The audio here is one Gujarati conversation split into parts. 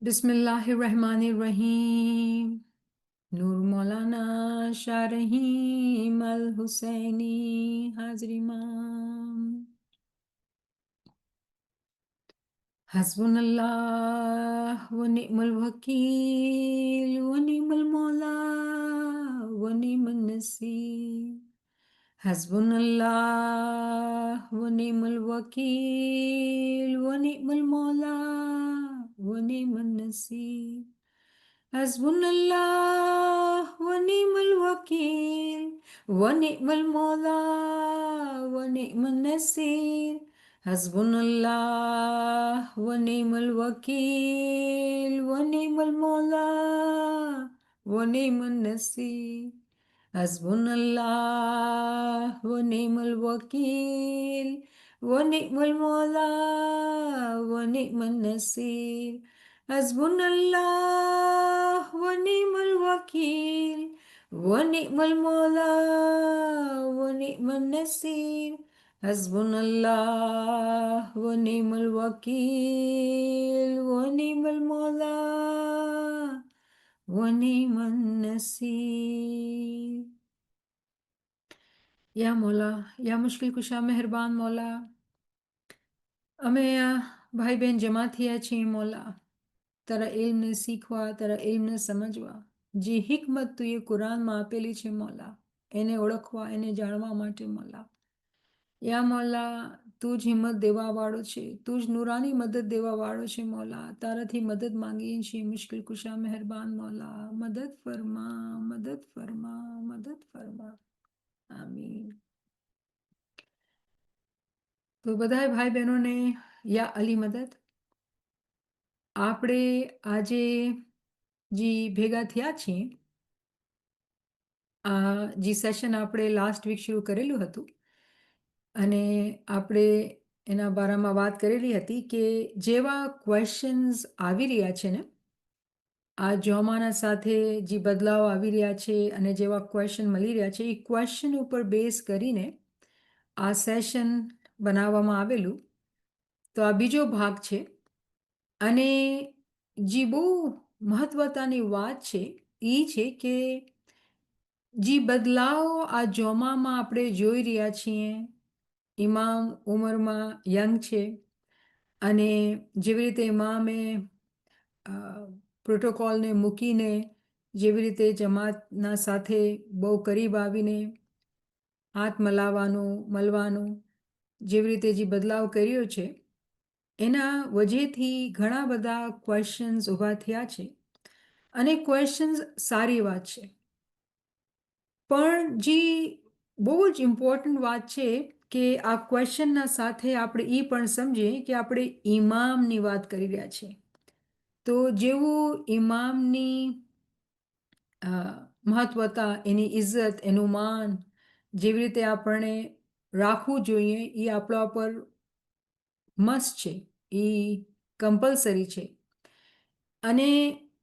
बिस्मिल्लाहिर्रहमानिर्रहीम। नूर मौलाना शाह रहीम अल हुसैनी हाजिर इमाम। हस्बुनल्लाह व निअमल वकील व निअमल मौला व निअमन नसीर। हस्बुनल्लाह व निअमल वकील व निअमल मौला व निअमन नसीर। हस्बुनल्लाह व निअमल वकील व निअमल मौला व निअमन नसीर। हस्बुनल्लाह व निअमल वकील व निअमल मौला व निअमन नसीर। हस्बुनल्लाह व निअमल वकील व निअमल मौला व निअमन नसीर। हस्बुनल्लाह व निअमल वकील व निअमल मौला व निअमन नसीर। हस्बुनल्लाह व निअमल वकील व निअमल मौला व निअमन नसीर। या मौला, या मुश्किल कुशा मेहरबान मौला, અમે આ ભાઈ બહેન જમા થયા છીએ મૌલા, તારા ઇલ્મને શીખવા, તારા ઇલ્મને સમજવા, જે હિકમત તું એ કુરાનમાં આપેલી છે મૌલા, એને ઓળખવા, એને જાણવા માટે મૌલા. યા મૌલા, તું જ હિંમત દેવાવાળો છે, તું જ નૂરાની મદદ દેવાવાળો છે મૌલા. તારાથી મદદ માંગીએ છીએ મુશ્કિલ કુશા મહેરબાન મૌલા. મદદ ફરમા, મદદ ફરમા, મદદ ફરમા. આમીન. તો બધાય ભાઈ બહેનોને યા અલી મદદ. આપણે આજે જે ભેગા થયા છીએ, જે સેશન આપણે લાસ્ટ વીક શરૂ કરેલું હતું અને આપણે એના બારામાં વાત કરેલી હતી કે જેવા ક્વેશ્ચન્સ આવી રહ્યા છે ને, આ જમાના સાથે જે બદલાવ આવી રહ્યા છે અને જેવા ક્વેશ્ચન મળી રહ્યા છે, એ ક્વેશ્ચન ઉપર બેઝ કરીને આ સેશન બનાવવામાં આવેલું. તો આ બીજો ભાગ છે અને જે બહુ મહત્વતાની વાત છે એ છે કે જે બદલાવ આ જોમામાં આપણે જોઈ રહ્યા છીએ, ઇમામ ઉંમરમાં યંગ છે અને જેવી રીતે ઇમામે પ્રોટોકોલને મૂકીને જેવી રીતે જમાતના સાથે બહુ કરીબ આવીને હાથ મળવાનું જેવી રીતે જે બદલાવ કર્યો છે, એના વજહથી ઘણા બધા ક્વેશ્ચન્સ ઊભા થયા છે અને ક્વેશ્ચન્સ સારી વાત છે. પણ જે બહુ જ ઇમ્પોર્ટન્ટ વાત છે કે આ ક્વેશ્ચનના સાથે આપણે એ પણ સમજીએ કે આપણે ઇમામની વાત કરી રહ્યા છીએ. તો જેવું ઇમામની મહત્વતા, એની ઇજ્જત, એનું માન જેવી રીતે આપણે રાખવું જોઈએ, એ આપણા પર મસ્ત છે, એ કમ્પલસરી છે. અને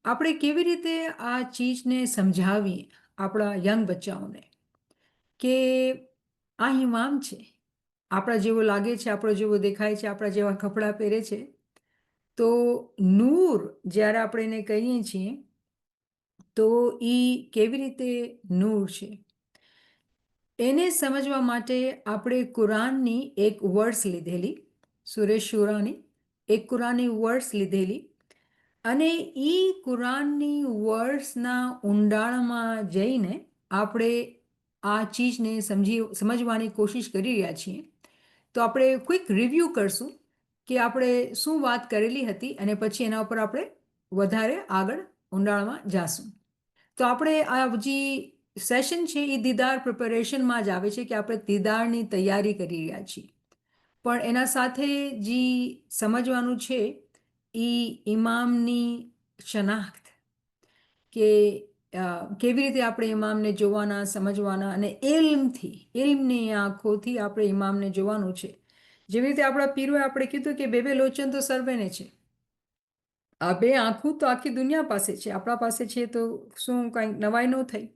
આપણે કેવી રીતે આ ચીજને સમજાવીએ આપણા યંગ બચ્ચાઓને કે આ ઇમામ છે, આપણા જેવો લાગે છે, આપણો જેવો દેખાય છે, આપણા જેવા કપડાં પહેરે છે. તો નૂર જ્યારે આપણે એને કહીએ છીએ તો એ કેવી રીતે નૂર છે, એને સમજવા માટે આપણે કુરાનની એક વર્ડ્સ લીધેલી, સૂરે શુરાની એક કુરાનની વર્ડ્સ લીધેલી અને એ કુરાનની વર્ડ્સના ઊંડાણમાં જઈને આપણે આ ચીજને સમજવાની કોશિશ કરી રહ્યા છીએ. તો આપણે ક્વિક રિવ્યૂ કરશું કે આપણે શું વાત કરેલી હતી અને પછી એના ઉપર આપણે વધારે આગળ ઊંડાણમાં જાશું. તો આપણે આ જે સેશન છે એ દીદાર પ્રિપેરેશનમાં જ આવે છે કે આપણે દીદારની તૈયારી કરી રહ્યા છીએ. પણ એના સાથે જે સમજવાનું છે એ ઇમામની શનાખ્ત, કે કેવી રીતે આપણે ઇમામને જોવાના, સમજવાના અને ઇલ્મની આંખોથી આપણે ઇમામને જોવાનું છે. જેવી રીતે આપણા પીરોએ આપણે કીધું કે બે લોચન તો સર્વેને છે, આ બે આંખું તો આખી દુનિયા પાસે છે, આપણા પાસે છે, તો શું કંઈક નવાઈ ન થઈ.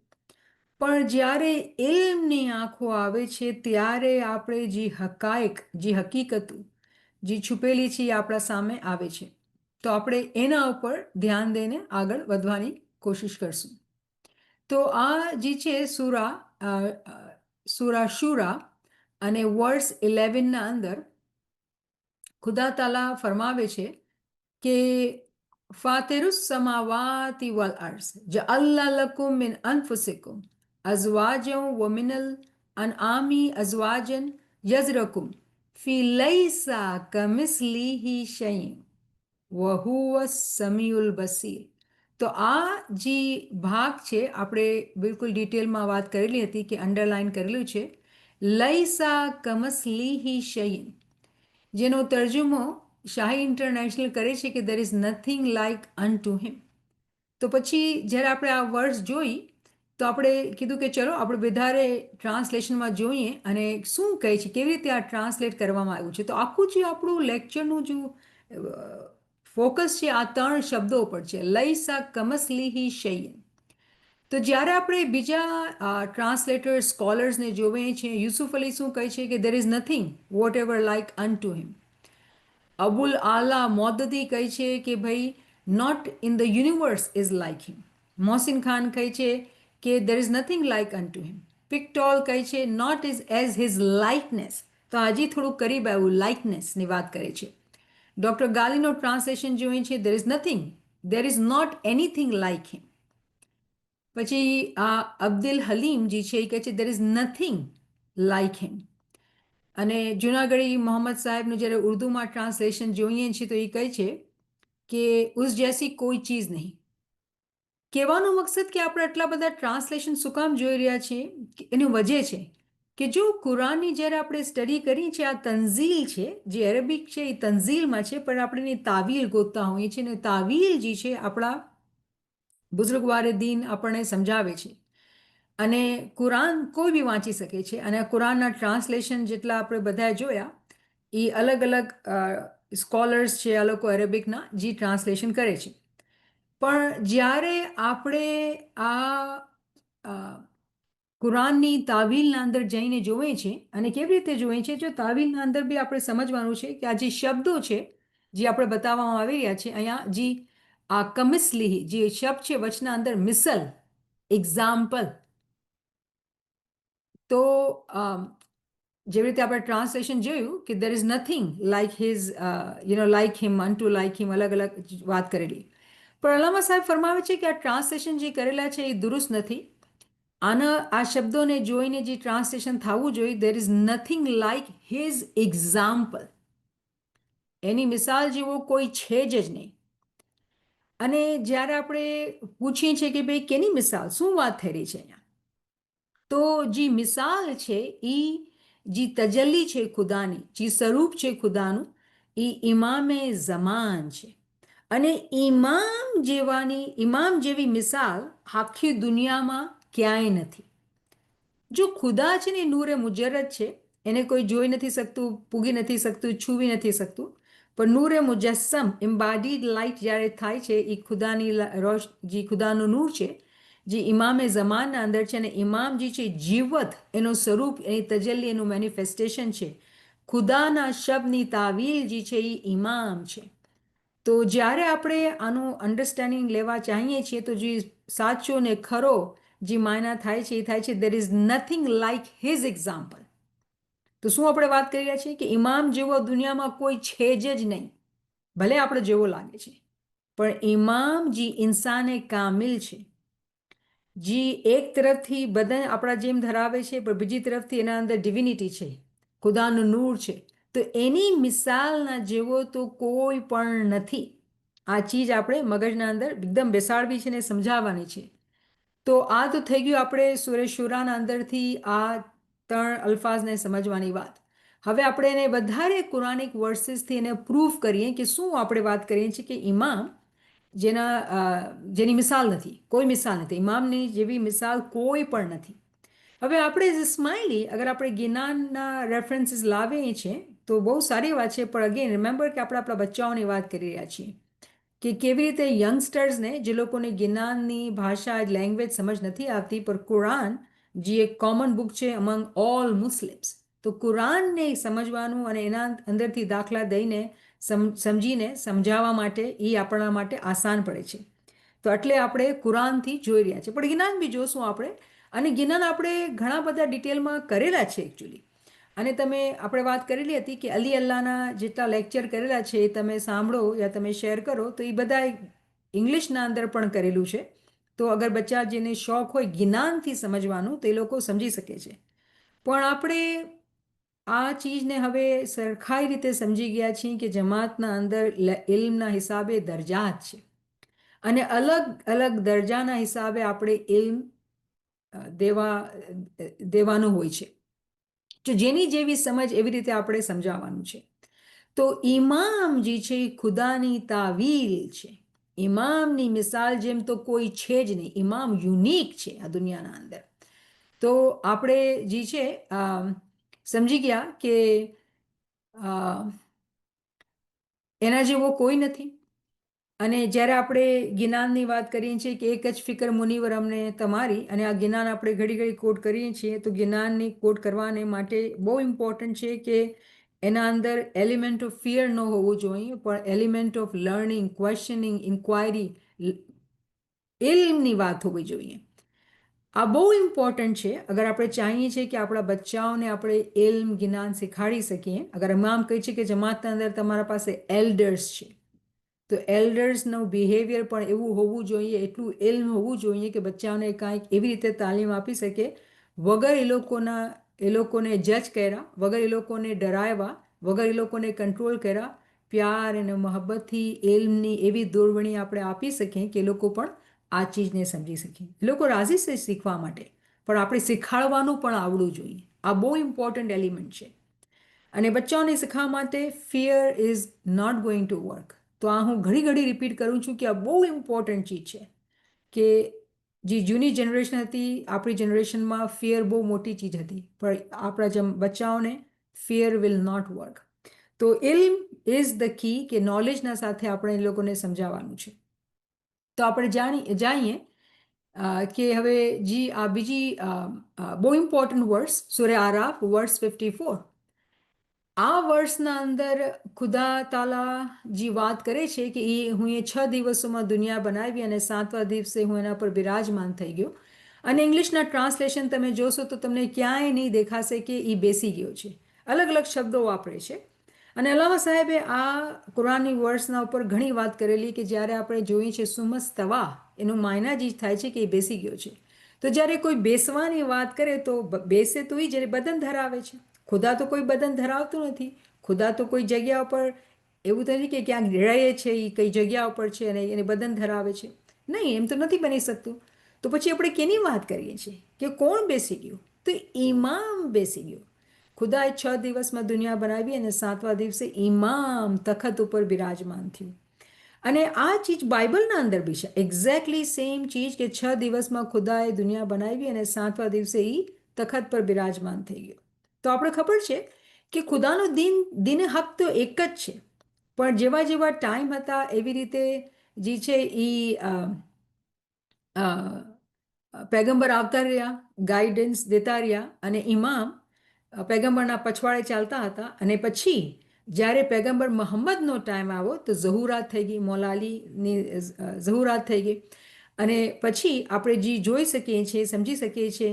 પણ જ્યારે ઇલ્મની આંખો આવે છે ત્યારે આપણે જે હકાયક, જે હકીકતો જે છુપેલી છે એ આપણા સામે આવે છે. તો આપણે એના ઉપર ધ્યાન દઈને આગળ વધવાની કોશિશ કરશું. તો આ જે છે સુરા શુરા અને વર્સ 11ના અંદર ખુદા તાલા ફરમાવે છે કે ફાતિરુસ સમાવાતિ વલ અર્ઝ જઅલ્લા લકુમ મિન અનફુસિકુમ અઝવાજન વ મિનલ અનઆમી અઝવાજન યઝરકુમ ફી લૈસા કમિસ્લીહી શૈન વહુવ સમીઉલ બસીર. તો આ જે ભાગ છે આપણે બિલકુલ ડિટેલમાં વાત કરેલી હતી કે અંડરલાઇન કરેલું છે લૈસા કમસ્લીહી શૈન, જેનો તર્જુમો શાહી ઇન્ટરનેશનલ કરે છે કે there is nothing like unto him. તો પછી જ્યારે આપણે આ વર્ડ્સ જોઈ તો આપણે કીધું કે ચલો આપણે વધારે ટ્રાન્સલેશનમાં જોઈએ અને શું કહે છે, કેવી રીતે આ ટ્રાન્સલેટ કરવામાં આવ્યું છે. તો આખું જે આપણું લેક્ચરનું જે ફોકસ છે આ 3 શબ્દો પર છે, લૈસા કમસ્લીહી શૈન. તો જ્યારે આપણે બીજા ટ્રાન્સલેટર સ્કોલર્સને જોઈએ છીએ, યુસુફ અલી શું કહે છે કે there is nothing whatever like unto him. Abul Ala Maududi કહે છે કે ભાઈ not in the universe is like him. Mohsin Khan કહે છે કે there is nothing like unto him. Pickthall કહે છે not is as his likeness. તો હજી થોડું કરીબ આવ્યું, લાઇકનેસની વાત કરે છે. ડૉક્ટર ગાલીનો ટ્રાન્સલેશન જોઈએ છે there is nothing, there is not anything like him. પછી આ અબ્દુલ હલીમ જે છે એ કહે છે there is nothing like him. અને જુનાગઢી મોહમ્મદ સાહેબનું જ્યારે ઉર્દુમાં ટ્રાન્સલેશન જોઈએ છીએ તો એ કહે છે કે ઉસ જૈસી કોઈ ચીજ નહીં. કહેવાનો મકસદ કે આપણે આટલા બધા ટ્રાન્સલેશન શું કામ જોઈ રહ્યા છીએ, એની વજહ છે કે જો કુરાનની જ્યારે આપણે સ્ટડી કરી છે, આ તંઝીલ છે જે અરેબિક છે એ તંઝીલમાં છે, પણ આપણે એની તાવીલ ગોતતા હોઈએ છીએ અને તાવીલ જે છે આપણા બુઝુર્ગવારે દીન આપણને સમજાવે છે. અને કુરાન કોઈ બી વાંચી શકે છે અને કુરાનના ટ્રાન્સલેશન જેટલા આપણે બધા જોયા એ અલગ અલગ સ્કોલર્સ છે આ લોકો અરેબિકના જે ટ્રાન્સલેશન કરે છે. પણ જ્યારે આપણે આ કુરાનની તાવીલના અંદર જઈને જોઈએ છે અને કેવી રીતે જોઈએ છે, જો તાવીલના અંદર બી આપણે સમજવાનું છે કે આ જે શબ્દો છે જે આપણે બતાવવામાં આવી રહ્યા છે અહીંયા, જે આ કમિસ્લીહી જે શબ્દ છે વચના અંદર મિસલ, એક્ઝામ્પલ. તો જેવી રીતે આપણે ટ્રાન્સલેશન જોયું કે there is nothing like his like him, unto like him, અલગ અલગ વાત કરેલી. પણ અલ્લામા સાહેબ ફરમાવે છે કે આ ટ્રાન્સલેશન જે કરેલા છે એ દુરુસ્ત નથી. આ શબ્દોને જોઈને જે ટ્રાન્સલેશન થવું જોઈએ there is nothing like his example, એની મિસાલ જેવો કોઈ છે જ નહીં. અને જ્યારે આપણે પૂછીએ છીએ કે ભાઈ કેની મિસાલ, શું વાત થઈ રહી છે અહીંયા, તો જે મિસાલ છે એ જે તજલ્લી છે ખુદાની, જે સ્વરૂપ છે ખુદાનું, એ ઇમામે ઝમાન છે. અને ઇમામ જેવી મિસાલ આખી દુનિયામાં ક્યાંય નથી. જો ખુદા છે ને એ નૂરે મુજરદ છે, એને કોઈ જોઈ નથી શકતું, પૂગી નથી શકતું, છૂવી નથી શકતું. પણ નૂરે મુજસ્સમ ઇમ્બાડીડ લાઇટ જ્યારે થાય છે એ ખુદાની જે ખુદાનું નૂર છે જે ઇમામે ઝમાનના અંદર છે. અને ઇમામ જે છે જીવત, એનું સ્વરૂપ, એની તજલ્લી, એનું મેનિફેસ્ટેશન છે. ખુદાના શબ્દની તાવીલ જે છે એ ઇમામ છે. તો જ્યારે આપણે આનું અન્ડરસ્ટેન્ડિંગ લેવા ચાહીએ છીએ તો જે સાચો ને ખરો જે માયના થાય છે એ થાય છે there is nothing like his example. તો શું આપણે વાત કરી રહ્યા છીએ કે ઇમામ જેવો દુનિયામાં કોઈ છે જ નહીં, ભલે આપણે જેવો લાગે છે. પણ ઇમામ જે ઇન્સાને કામિલ છે, જે એક તરફથી બધા આપણા જેમ ધરાવે છે પણ બીજી તરફથી એના અંદર ડિવિનિટી છે, ખુદાનું નૂર છે. તો એની મિસાલના જેવો તો કોઈ પણ નથી. આ ચીજ આપણે મગજના અંદર એકદમ બેસાડવી છે ને સમજાવવાની છે. તો આ તો થઈ ગયું આપણે સૂરે શુરાના અંદરથી આ 3 અલ્ફાઝને સમજવાની વાત. હવે આપણે એને વધારે કુરાનિક વર્સિસથી એને પ્રૂફ કરીએ કે શું આપણે વાત કરીએ છીએ કે ઇમામ જેની મિસાલ નથી, કોઈ મિસાલ નથી, ઇમામની જેવી મિસાલ કોઈ પણ નથી. હવે આપણે સ્માઇલી અગર આપણે જ્ઞાનના રેફરન્સીસ લાવીએ છીએ તો બહુ સારી વાત છે. પણ અગેન રિમેમ્બર કે આપણે આપણા બચ્ચાઓની વાત કરી રહ્યા છીએ કે કેવી રીતે યંગસ્ટર્સને જે લોકોને જ્ઞાનની ભાષા લેંગ્વેજ સમજ નથી આવતી, પણ કુરાન જે એક કોમન બુક છે અમંગ ઓલ મુસ્લિમ્સ, તો કુરાનને સમજવાનું અને એના અંદરથી દાખલા દઈને સમજીને સમજાવવા માટે એ આપણા માટે આસાન પડે છે. તો એટલે આપણે કુરાનથી જોઈ રહ્યા છીએ, પણ જ્ઞાન બી જોશું આપણે. અને જ્ઞાન આપણે ઘણા બધા ડિટેલમાં કરેલા છે એકચ્યુઅલી. અને આપણે વાત કરેલી હતી કે અલી અલ્લાહના જેટલા લેક્ચર કરેલા છે એ તમે સાંભળો યા તમે શેર કરો તો એ બધા ઇંગ્લિશના અંદર પણ કરેલું છે. તો અગર બચ્ચા જેને શોખ હોય જ્ઞાનથી સમજવાનું તો એ લોકો સમજી શકે છે. પણ આપણે આ ચીજને હવે સરખાઈ રીતે સમજી ગયા છીએ કે જમાતના અંદર ઇલ્મના હિસાબે દરજાત છે, અને અલગ અલગ દરજાના હિસાબે આપણે ઇલ્મ દેવાનું હોય છે. તો જેની જેવી સમજ એવી રીતે આપણે સમજાવવાનું છે. તો ઇમામ જે છે એ ખુદાની તાવીલ છે. ઇમામની મિસાલ જેમ તો કોઈ છે જ નહીં. ઇમામ યુનિક છે આ દુનિયાના અંદર. તો આપણે જે છે સમજી ગયા કે એના જેવો કોઈ નથી. અને જ્યારે આપણે જ્ઞાનની વાત કરીએ છીએ કે એક જ ફિકર મુનિવર અમને તમારી, અને આ જ્ઞાન આપણે ઘડી ઘડી કોટ કરીએ છીએ, તો જ્ઞાનની કોટ કરવાને માટે બહુ ઇમ્પોર્ટન્ટ છે કે એના અંદર એલિમેન્ટ ઓફ ફિયર ન હોવું જોઈએ, પણ element of learning, questioning, inquiry, ઇલ્મની વાત હોવી જોઈએ. આ બહુ ઇમ્પોર્ટન્ટ છે અગર આપણે ચાહીએ છીએ કે આપણા બચ્ચાઓને આપણે ઇલ્મ જ્ઞાન શીખાડી શકીએ. અગર ઇમામ કહે છે કે જમાતના અંદર તમારા પાસે એલ્ડર્સ છે, તો એલ્ડર્સનું બિહેવિયર પણ એવું હોવું જોઈએ, એટલું ઇલ્મ હોવું જોઈએ કે બચ્ચાઓને કાંઈક એવી રીતે તાલીમ આપી શકે વગર એ લોકોને જજ કર્યા, વગર એ લોકોને ડરાવ્યા, વગર એ લોકોને કંટ્રોલ કર્યા, પ્યાર અને મોહબ્બતથી ઇલ્મની એવી દોરવણી આપણે આપી શકીએ કે એ લોકો પણ આ ચીજને સમજી શકીએ. એ લોકો રાજી છે શીખવા માટે, પણ આપણે શીખાડવાનું પણ આવડવું જોઈએ. આ બહુ ઇમ્પોર્ટન્ટ એલિમેન્ટ છે. અને બચ્ચાઓને શીખવા માટે fear is not going to work. તો આ હું ઘડી ઘડી રિપીટ કરું છું કે આ બહુ ઇમ્પોર્ટન્ટ ચીજ છે કે જે જૂની જનરેશન હતી, આપણી જનરેશનમાં ફિયર બહુ મોટી ચીજ હતી, પણ આપણા બચ્ચાઓને ફિયર વિલ નોટ વર્ક. તો ઇલ્મ ઇઝ ધ કી કે નોલેજના સાથે આપણે એ લોકોને સમજાવવાનું છે. તો આપણે જાણીએ કે હવે આ બીજી બહુ ઇમ્પોર્ટન્ટ વર્સ સૂરે આરાફ વર્સ 54. આ વર્ષના અંદર ખુદા તાલા જે વાત કરે છે કે હું એ 6 દિવસોમાં દુનિયા બનાવી અને 7મા દિવસે હું એના પર બિરાજમાન થઈ ગયો. અને ઇંગ્લિશના ટ્રાન્સલેશન તમે જોશો તો તમને ક્યાંય નહીં દેખાશે કે એ બેસી ગયો છે. અલગ અલગ શબ્દો વાપરે છે. અને અલ્લામા સાહેબે આ કુરાનની વર્સના ઉપર ઘણી વાત કરેલી કે જ્યારે આપણે જોઈએ છીએ સુમસ તવા, એનું માયના જ થાય છે કે એ બેસી ગયો છે. તો જ્યારે કોઈ બેસવાની વાત કરે તો બેસે તો એ જ્યારે બદન ધરાવે છે. ખુદા તો કોઈ બદન ધરાવતું નથી. ખુદા તો કોઈ જગ્યા ઉપર એવું નથી કે ક્યાંક રહે છે, એ કઈ જગ્યા ઉપર છે અને એને બદન ધરાવે છે. નહીં, એમ તો નથી બની શકતું. તો પછી આપણે કેની વાત કરીએ છીએ કે કોણ બેસી ગયું? તો ઇમામ બેસી ગયો. ખુદાએ 6 દિવસમાં દુનિયા બનાવી અને 7મા દિવસે ઇમામ તખત ઉપર બિરાજમાન થયું. અને આ ચીજ બાઇબલના અંદર બી છે, એક્ઝેક્ટલી સેમ ચીજ કે 6 દિવસમાં ખુદાએ દુનિયા બનાવી અને 7મા દિવસે એ તખત પર બિરાજમાન થઈ ગયો. તો આપણે ખબર છે કે ખુદાનો દિન હક તો એક જ છે, પણ જેવા જેવા ટાઈમ હતા એવી રીતે જે છે એ પેગમ્બર આવતા રહ્યા, ગાઈડન્સ દેતા રહ્યા, અને ઇમામ પેગમ્બરના પછવાડે ચાલતા હતા. અને પછી જ્યારે પેગમ્બર મોહમ્મદનો ટાઈમ આવ્યો તો ઝહુરાત થઈ ગઈ, મોલાલીની ઝહુરાત થઈ ગઈ. અને પછી આપણે જે જોઈ શકીએ છીએ, સમજી શકીએ છીએ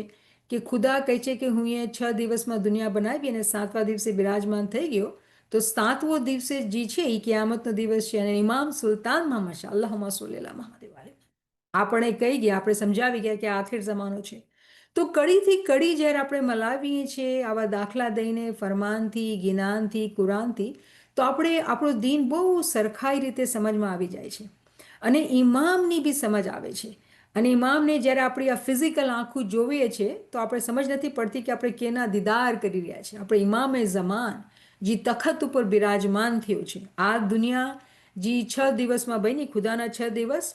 કે ખુદા કહે છે કે હું એ 6 દિવસમાં દુનિયા બનાવી અને 7મા દિવસે બિરાજમાન થઈ ગયો. તો 7મો દિવસે જે છે એ કિયામતનો દિવસ છે. અને ઇમામ સુલતાન મોહમ્મદ શાહ અલ્લાહુમ્મા સલ્લી અલા મુહમ્મદ વાલે આપણે કહી ગયા, આપણે સમજાવી ગયા કે આખિર જમાનો છે. તો કડીથી કડી જ્યારે આપણે મલાવીએ છીએ આવા દાખલા દઈને ફરમાનથી, જ્ઞાનથી, કુરાનથી, તો આપણે આપણો દીન બહુ સરખાઈ રીતે સમજમાં આવી જાય છે. અને ઇમામની બી સમજ આવે છે. અને ઇમામને જ્યારે આપણી આ ફિઝિકલ આંખું જોઈએ છે તો આપણે સમજ નથી પડતી કે આપણે કેના દીદાર કરી રહ્યા છીએ. આપણે ઇમામે ઝમાન જે તખત ઉપર બિરાજમાન થયો છે. આ દુનિયા જે 6 દિવસમાં બની, ખુદાના 6 દિવસ,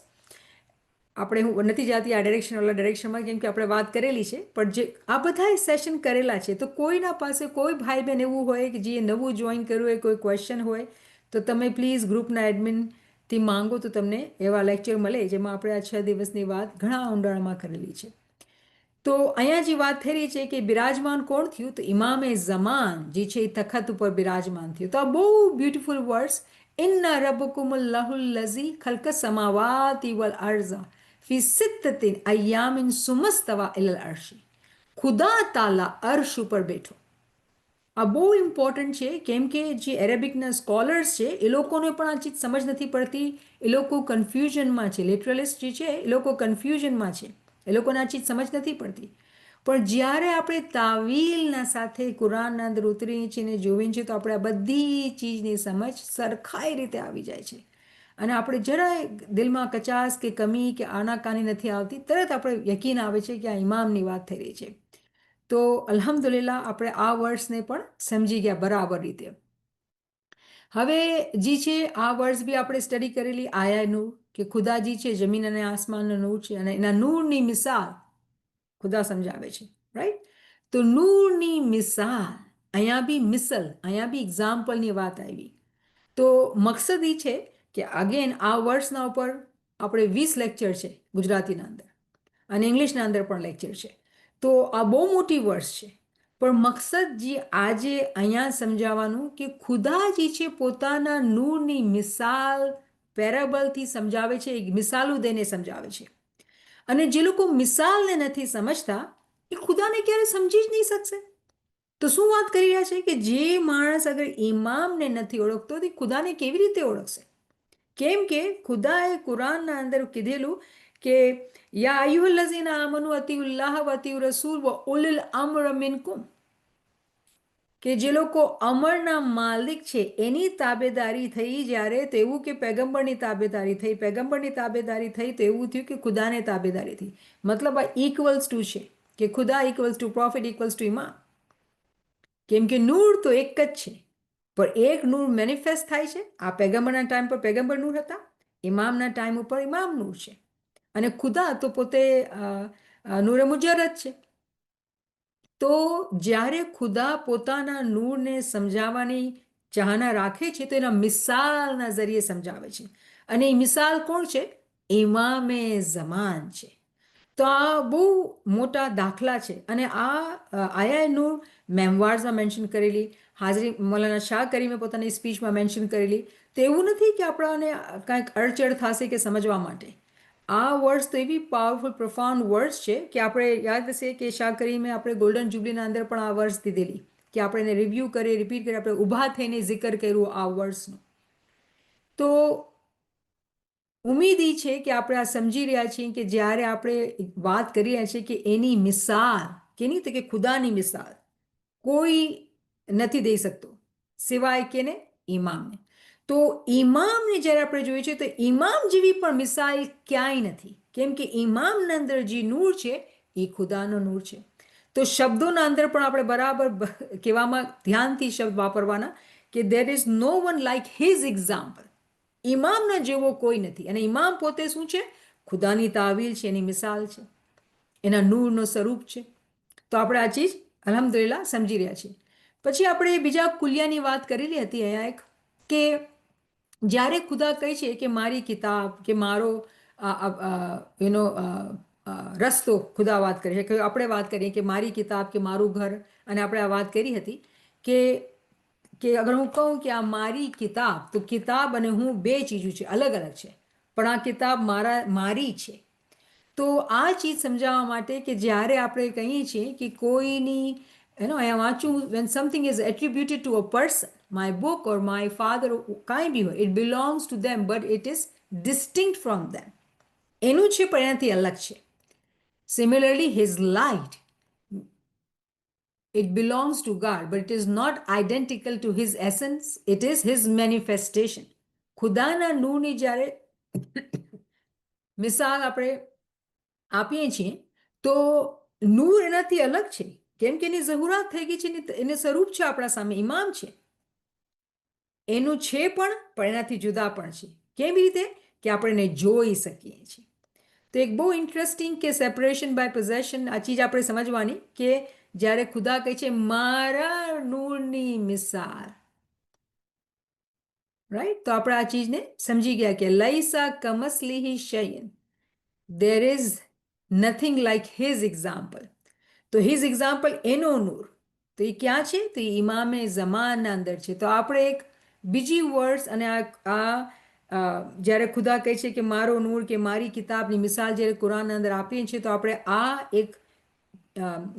આપણે હું નથી જાતી આ ડાયરેક્શન ઓલા ડાયરેક્શનમાં, કેમ કે આપણે વાત કરેલી છે. પણ જે આ બધા સેશન કરેલા છે, તો કોઈના પાસે કોઈ ભાઈ બહેન એવું હોય કે જે નવું જોઈન કર્યું હોય, કોઈ ક્વેશ્ચન હોય, તો તમે પ્લીઝ ગ્રુપના એડમિનથી માંગો તો તમને એવા લેક્ચર મળે જેમાં આપણે આ 6 દિવસની વાત ઘણા ઊંડાણમાં કરેલી છે. તો અહીંયા જે વાત થઈ રહી છે કે બિરાજમાન કોણ થયું, તો ઇમામે ઝમાન જે છે એ તખત ઉપર બિરાજમાન થયું. તો આ બહુ બ્યુટીફુલ વર્ડ્સ. ઇન્ના રબ્બકુમુલ્લાહુલ લઝી ખલ્ક સમાવાતિ વલ અર્ઝ ફી સિત્તતિન અય્યામિન સુમસ્તવા ઇલલ અર્શી. ખુદા તાલા અર્શ ઉપર બેઠો. આ બહુ ઇમ્પોર્ટન્ટ છે, કેમ કે જે એરેબિકના સ્કોલર્સ છે એ લોકોને પણ આ ચીજ સમજ નથી પડતી. એ લોકો કન્ફ્યુઝનમાં છે. લિટરલિસ્ટ જે છે એ લોકો કન્ફ્યુઝનમાં છે. એ લોકોને આ ચીજ સમજ નથી પડતી. પણ જ્યારે આપણે તાવીલના સાથે કુરાનના અંદર ઉતરીએ છીએ ને જોઈએ છીએ, તો આપણે આ બધી ચીજની સમજ સરખાઈ રીતે આવી જાય છે. અને આપણે જરાય દિલમાં કચાસ કે કમી કે આનાકાની નથી આવતી. તરત આપણે યકીન આવે છે કે આ ઇમામની વાત થઈ રહી છે. તો અલ્હમ્દુલિલ્લાહ આપણે આ વર્ડ્સને પણ સમજી ગયા બરાબર રીતે. હવે જે છે આ વર્ડ્સ બી આપણે સ્ટડી કરેલી આયા નૂર, કે ખુદાજી છે જમીન અને આસમાનનો નૂર છે, અને એના નૂરની મિસાલ ખુદા સમજાવે છે. રાઈટ? તો નૂરની મિસાલ, અહીંયા બી મિસલ, અહીંયા બી એક્ઝામ્પલની વાત આવી. તો મકસદ એ છે કે અગેન આ વર્ડ્સના ઉપર આપણે 20 લેક્ચર છે ગુજરાતીના અંદર, અને ઇંગ્લિશના અંદર પણ લેક્ચર છે. તો આ બહુ મોટી વર્ડ્સ છે. પણ મકસદ જે આજે અહીંયા સમજાવવાનું કે ખુદાજી છે પોતાના નૂરની મિસાલ પેરેબલથી સમજાવે છે, મિસાલો દઈને સમજાવે છે. અને જે લોકો મિસાલને નથી સમજતા એ ખુદાને ક્યારે સમજી જ નહીં શકશે. તો શું વાત કરી રહ્યા છે કે જે માણસ અગર ઇમામને નથી ઓળખતો તો ખુદાને કેવી રીતે ઓળખશે? કેમ કે ખુદાએ કુરાનના અંદર કીધેલું કે યા અય્યુહલ્લઝીના આમનુ અતિઉલ્લાહ વ અતિઉ રસૂલ વ ઉલિલ અમ્ર મિનકુમ, કે જે લોકો અમરના માલિક છે એની તાબેદારી થઈ જ્યારે, તો એવું કે પેગમ્બરની તાબેદારી થઈ, પેગમ્બરની તાબેદારી થઈ તો એવું થયું કે ખુદાને તાબેદારી થઈ. મતલબ આ ઇક્વલ્સ ટુ છે, કે ખુદા equals to profit equals to ઇમામ. કેમ કે નૂર તો એક જ છે, પણ એક નૂર મેનિફેસ્ટ થાય છે. આ પેગમ્બરના ટાઈમ પર પેગમ્બર નૂર હતા, ઇમામના ટાઈમ ઉપર ઇમામ નૂર છે, અને ખુદા તો પોતે નૂરે મુજરદ છે. તો જ્યારે ખુદા પોતાના નૂરને સમજાવવાની ચાહના રાખે છે તો એના મિસાલના જરીએ સમજાવે છે. અને એ મિસાલ કોણ છે? ઇમામે ઝમાન છે. તો આ બહુ મોટા દાખલા છે. અને આ આયા નૂર મેમવાર્સમાં મેન્શન કરેલી, હાજરી મૌલાના શાહ કરીમે પોતાની સ્પીચમાં મેન્શન કરેલી. તો એવું નથી કે આપણને કાંઈક અડચણ થશે કે સમજવા માટે. આ વર્ડ્સ તો એવી પાવરફુલ પ્રોફાઉન્ડ વર્ડ્સ છે કે આપણે યાદ હશે કે શાહ કરીમે આપણે ગોલ્ડન જ્યુબલીના અંદર પણ આ વર્ડ્સ દીધેલી, કે આપણે એને રિવ્યૂ કરીએ, રિપીટ કરીએ, આપણે ઊભા થઈને જિકર કર્યું આ વર્ડ્સનું. તો ઉમ્મીદ એ છે કે આપણે આ સમજી રહ્યા છીએ કે જ્યારે આપણે વાત કરી રહ્યા છીએ કે એની મિસાલ, કેની તો કે ખુદાની મિસાલ કોઈ નથી દઈ શકતો સિવાય કેને? ઇમામને. તો ઇમામને જ્યારે આપણે જોઈએ છીએ તો ઇમામ જેવી પણ મિસાલ ક્યાંય નથી. કેમ કે ઇમામના અંદર જે નૂર છે એ ખુદાનો નૂર છે. તો શબ્દોના અંદર પણ આપણે બરાબર કહેવામાં ધ્યાનથી શબ્દ વાપરવાના, કે there is no one like his example. ઇમામના જેવો કોઈ નથી. અને ઇમામ પોતે શું છે? ખુદાની તાવીલ છે, એની મિસાલ છે, એના નૂરનો સ્વરૂપ છે. તો આપણે આ ચીજ અલ્હમ્દુલિલ્લાહ સમજી રહ્યા છીએ. પછી આપણે બીજા કુલિયાની વાત કરેલી હતી અહીંયા એક, કે જ્યારે ખુદા કહે છે કે મારી કિતાબ, કે મારો એનો રસ્તો, ખુદા વાત કરે છે, કે આપણે વાત કરીએ કે મારી કિતાબ, કે મારું ઘર. અને આપણે આ વાત કરી હતી કે અગર હું કહું કે આ મારી કિતાબ, તો કિતાબ અને હું બે ચીજો છે, અલગ અલગ છે, પણ આ કિતાબ મારી છે. તો આ ચીજ સમજાવવા માટે કે જ્યારે આપણે કહીએ છીએ કે કોઈની અહીંયા વાંચું, when something is attributed to a person, my book or my father, કાંઈ બી હોય, it belongs to them but it is distinct from them. એનું છે પણ એનાથી અલગ છે. Similarly his light, it belongs to God, but it is not identical to his essence. It is his manifestation. ખુદાના નૂરની જ્યારે મિસાલ આપણે આપીએ છીએ તો નૂર એનાથી અલગ છે. કેમ કે એની જરૂરિયાત થઈ ગઈ છે, એને સ્વરૂપ છે આપણા સામે, ઇમામ છે, એનું છે પણ એનાથી જુદા પણ છે. કેવી રીતે? કે આપણે એને જોઈ શકીએ છીએ. તો એક બહુ ઇન્ટરેસ્ટિંગ કે સેપરેશન બાય પોઝેશન, આ ચીજ આપણે સમજવાની, કે જ્યારે ખુદા કહે છે મારા નૂરની મિસાલ, રાઈટ? તો આપણે આ ચીજને સમજી ગયા કે લૈસા કમસલિહી શૈયન, there is nothing like his example. તો હિઝ એક્ઝામ્પલ એનો નૂર, તો એ ક્યાં છે? તો એ ઇમામે ઝમાનના અંદર છે. તો આપણે એક બીજી વર્ડ્સ અને જ્યારે ખુદા કહે છે કે મારો નૂર કે મારી કિતાબની મિસાલ જ્યારે કુરાનના અંદર આપીએ છીએ, તો આપણે આ એક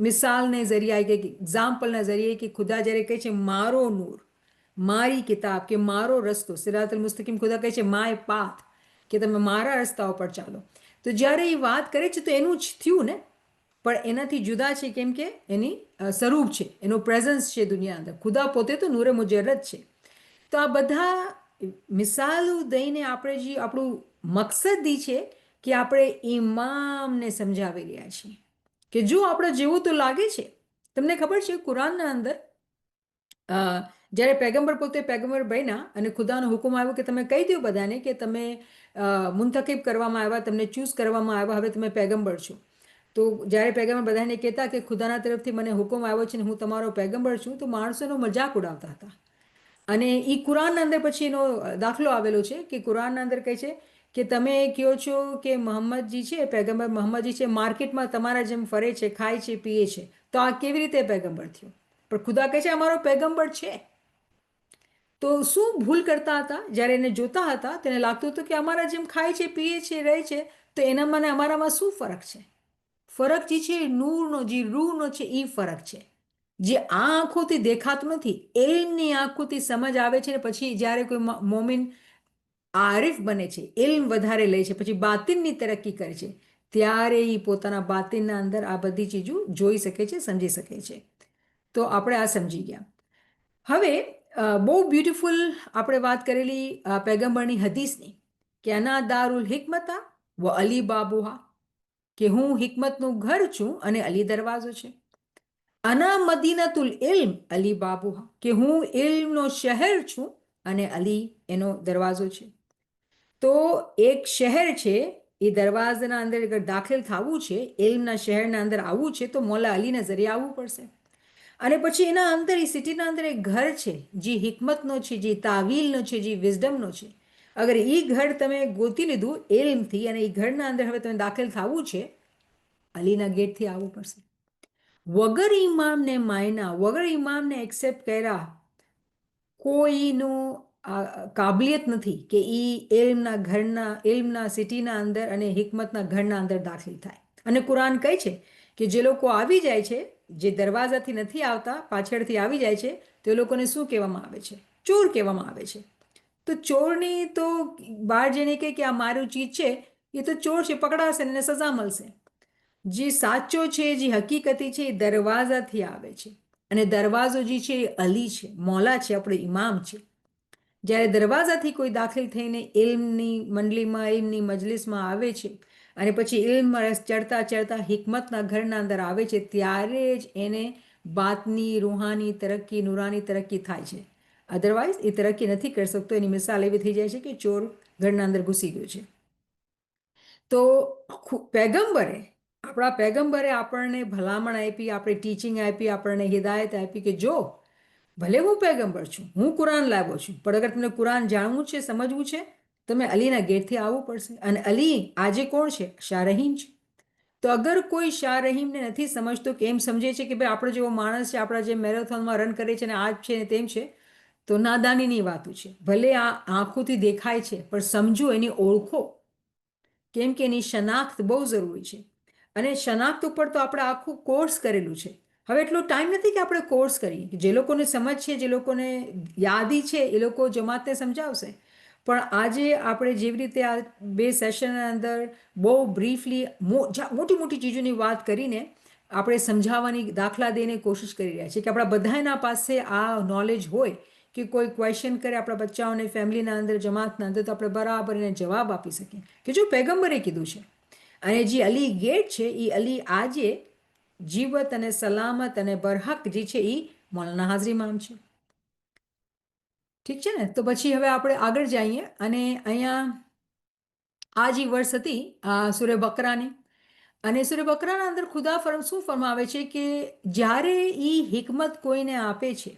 મિસાલને જરિયા કે એક્ઝામ્પલના જરિયે કે ખુદા જ્યારે કહે છે મારો નૂર, મારી કિતાબ કે મારો રસ્તો, સિરાતુલ મુસ્તકીમ, ખુદા કહે છે માય પાથ, કે તમે મારા રસ્તા ઉપર ચાલો. તો જ્યારે એ વાત કરે છે તો એનું જ થયું ને, પણ એનાથી જુદા છે કેમ કે એની સ્વરૂપ છે, એનો પ્રેઝન્સ છે દુનિયા અંદર. ખુદા પોતે તો નૂરે મુજરદ છે. તો આ બધા મિસાલો દઈને આપણે જે આપણું મકસદ એ છે કે આપણે ઇમામને સમજાવી રહ્યા છીએ કે જો આપણે જેવું તો લાગે છે. તમને ખબર છે કુરાનના અંદર જ્યારે પેગમ્બર પોતે પેગમ્બર બન્યા અને ખુદાનો હુકમ આવ્યો કે તમે કહી દો બધાને કે તમે મુંતખબ કરવામાં આવ્યા, તમને ચૂઝ કરવામાં આવ્યા, હવે તમે પેગમ્બર છો. તો જ્યારે પેગમ્બર બધાને કહેતા કે ખુદાના તરફથી મને હુકમ આવ્યો છે ને હું તમારો પેગમ્બર છું, તો માણસોનો મજાક ઉડાવતા હતા. અને એ કુરાનના અંદર પછી એનો દાખલો આવેલો છે કે કુરાનના અંદર કહે છે કે તમે કહો છો કે મોહમ્મદજી છે, પેગમ્બર મોહમ્મદજી છે, માર્કેટમાં તમારા જેમ ફરે છે, ખાય છે, પીએ છે, તો આ કેવી રીતે પેગમ્બર થયો? પણ ખુદા કહે છે અમારો પેગમ્બર છે. તો શું ભૂલ કરતા હતા? જ્યારે એને જોતા હતા તેને લાગતું હતું કે અમારા જેમ ખાય છે, પીએ છે, રહે છે, તો એનામાં ને અમારામાં શું ફરક છે? ફરક જે છે નૂરનો, જે રૂહનો છે, એ ફરક છે, જે આ આંખોથી દેખાતું નથી. એલ્મની આંખોથી સમજ આવે છે ને પછી જ્યારે કોઈ મોમિન આરિફ બને છે, ઇલ્મ વધારે લે છે, પછી બાતિનની તરક્કી કરે છે, ત્યારે એ પોતાના બાતિનના અંદર આ બધી ચીજો જોઈ શકે છે, સમજી શકે છે. તો આપણે આ સમજી ગયા. હવે બહુ બ્યુટિફુલ આપણે વાત કરેલી પેગમ્બરની હદીસની કે અના દારુલ હિકમતા વ અલી બાબુહા, કે હું હિકમતનું ઘર છું અને અલી દરવાજો છે. અના મદીનતુલ ઇલ્મ અલી બાબુહા, કે હું ઇલ્મનો શહેર છું અને અલી એનો દરવાજો છે. તો એક શહેર છે, એ દરવાજાના અંદર અગર દાખલ થવું છે, ઇલ્મના શહેરના અંદર આવવું છે, તો મોલા અલીના જરિયે આવવું પડશે. અને પછી એના અંદર એ સિટીના અંદર એક ઘર છે જે હિકમતનો છે, જે તાવીલનો છે, જે વિઝડમનો છે. અગર એ ઘર તમે ગોતી લીધું એલ્મથી અને એ ઘરના અંદર હવે તમે દાખલ થવું છે, અલીના ગેટથી આવવું પડશે. વગર ઇમામને માયના, વગર ઇમામને એક્સેપ્ટ કર્યા કોઈનું કાબલિયત નથી કે એ એલ્મના ઘરના, એલ્મના સિટીના અંદર અને હિકમતના ઘરના અંદર દાખલ થાય. અને કુરાન કહે છે કે જે લોકો આવી જાય છે, જે દરવાજાથી નથી આવતા, પાછળથી આવી જાય છે, તો એ લોકોને શું કહેવામાં આવે છે? ચોર કહેવામાં આવે છે. તો ચોરની તો બહાર જઈને કહે કે આ મારું ચીજ છે, એ તો ચોર છે, પકડાશે ને સજા મળશે. જે સાચો છે, જે હકીકતી છે, એ દરવાજાથી આવે છે. અને દરવાજો જે છે એ અલી છે, મોલા છે, આપણો ઇમામ છે. જ્યારે દરવાજાથી કોઈ દાખલ થઈને ઇલ્મની મંડળીમાં, ઇલ્મની મજલિસમાં આવે છે અને પછી ઇલ્મમાં ચડતા ચડતા હિકમતના ઘરના અંદર આવે છે, ત્યારે જ એને બાતની, રૂહાની તરક્કી, નૂરાની તરક્કી થાય છે. અધરવાઇઝ એ તરક્કી નથી કરી શકતો. એની મિસાલ એવી થઈ જાય છે કે ચોર ઘરના અંદર ઘૂસી ગયો છે. તો પેગમ્બરે, આપણા પેગમ્બરે આપણને ભલામણ આપી, આપણે ટીચિંગ આપી, આપણને હિદાયત આપી કે જો ભલે હું પેગમ્બર છું, હું કુરાન લાવ્યો છું, પણ અગર તમને કુરાન જાણવું છે, સમજવું છે, તમે અલીના ગેટથી આવવું પડશે. અને અલી આજે કોણ છે? શાહ રહીમ છે. તો અગર કોઈ શાહ રહીમને નથી સમજતો, કે એમ સમજે છે કે ભાઈ આપણો જેવો માણસ છે, આપણા જે મેરેથોનમાં રન કરે છે ને આ છે ને તેમ છે, તો નાદાનીની વાતો છે. ભલે આ આંખોથી દેખાય છે, પણ સમજો, એની ઓળખો, કેમ કે એની શનાખ્ત બહુ જરૂરી છે. અને શનાખ્ત ઉપર તો આપણે આખું કોર્સ કરેલું છે. હવે એટલો ટાઈમ નથી કે આપણે કોર્સ કરીએ. જે લોકોને સમજ છે, જે લોકોને યાદી છે, એ લોકો જમાતને સમજાવશે. પણ આજે આપણે જેવી રીતે આ 2 સેશનના અંદર બહુ બ્રીફલી મોટી મોટી ચીજોની વાત કરીને આપણે સમજાવવાની, દાખલા દઈને કોશિશ કરી રહ્યા છીએ કે આપણા બધાના પાસે આ નોલેજ હોય કે કોઈ ક્વેશ્ચન કરે આપણા બચ્ચાઓને, ફેમિલીના અંદર, જમાતના અંદર, તો આપણે બરાબર એને જવાબ આપી શકીએ કે જો પેગમ્બરે કીધું છે. અને જે અલી ગેટ છે, એ અલી આજે જીવત અને સલામત અને બરહક જે છે એ મૌલાના હાજરી ઇમામ છે. ઠીક છે ને? તો પછી હવે આપણે આગળ જઈએ અને અહીંયા આ જે વર્ષ હતી સૂર્ય બકરાની, અને સૂર્ય બકરાના અંદર ખુદા શું ફરમાવે છે કે જ્યારે એ હિકમત કોઈને આપે છે,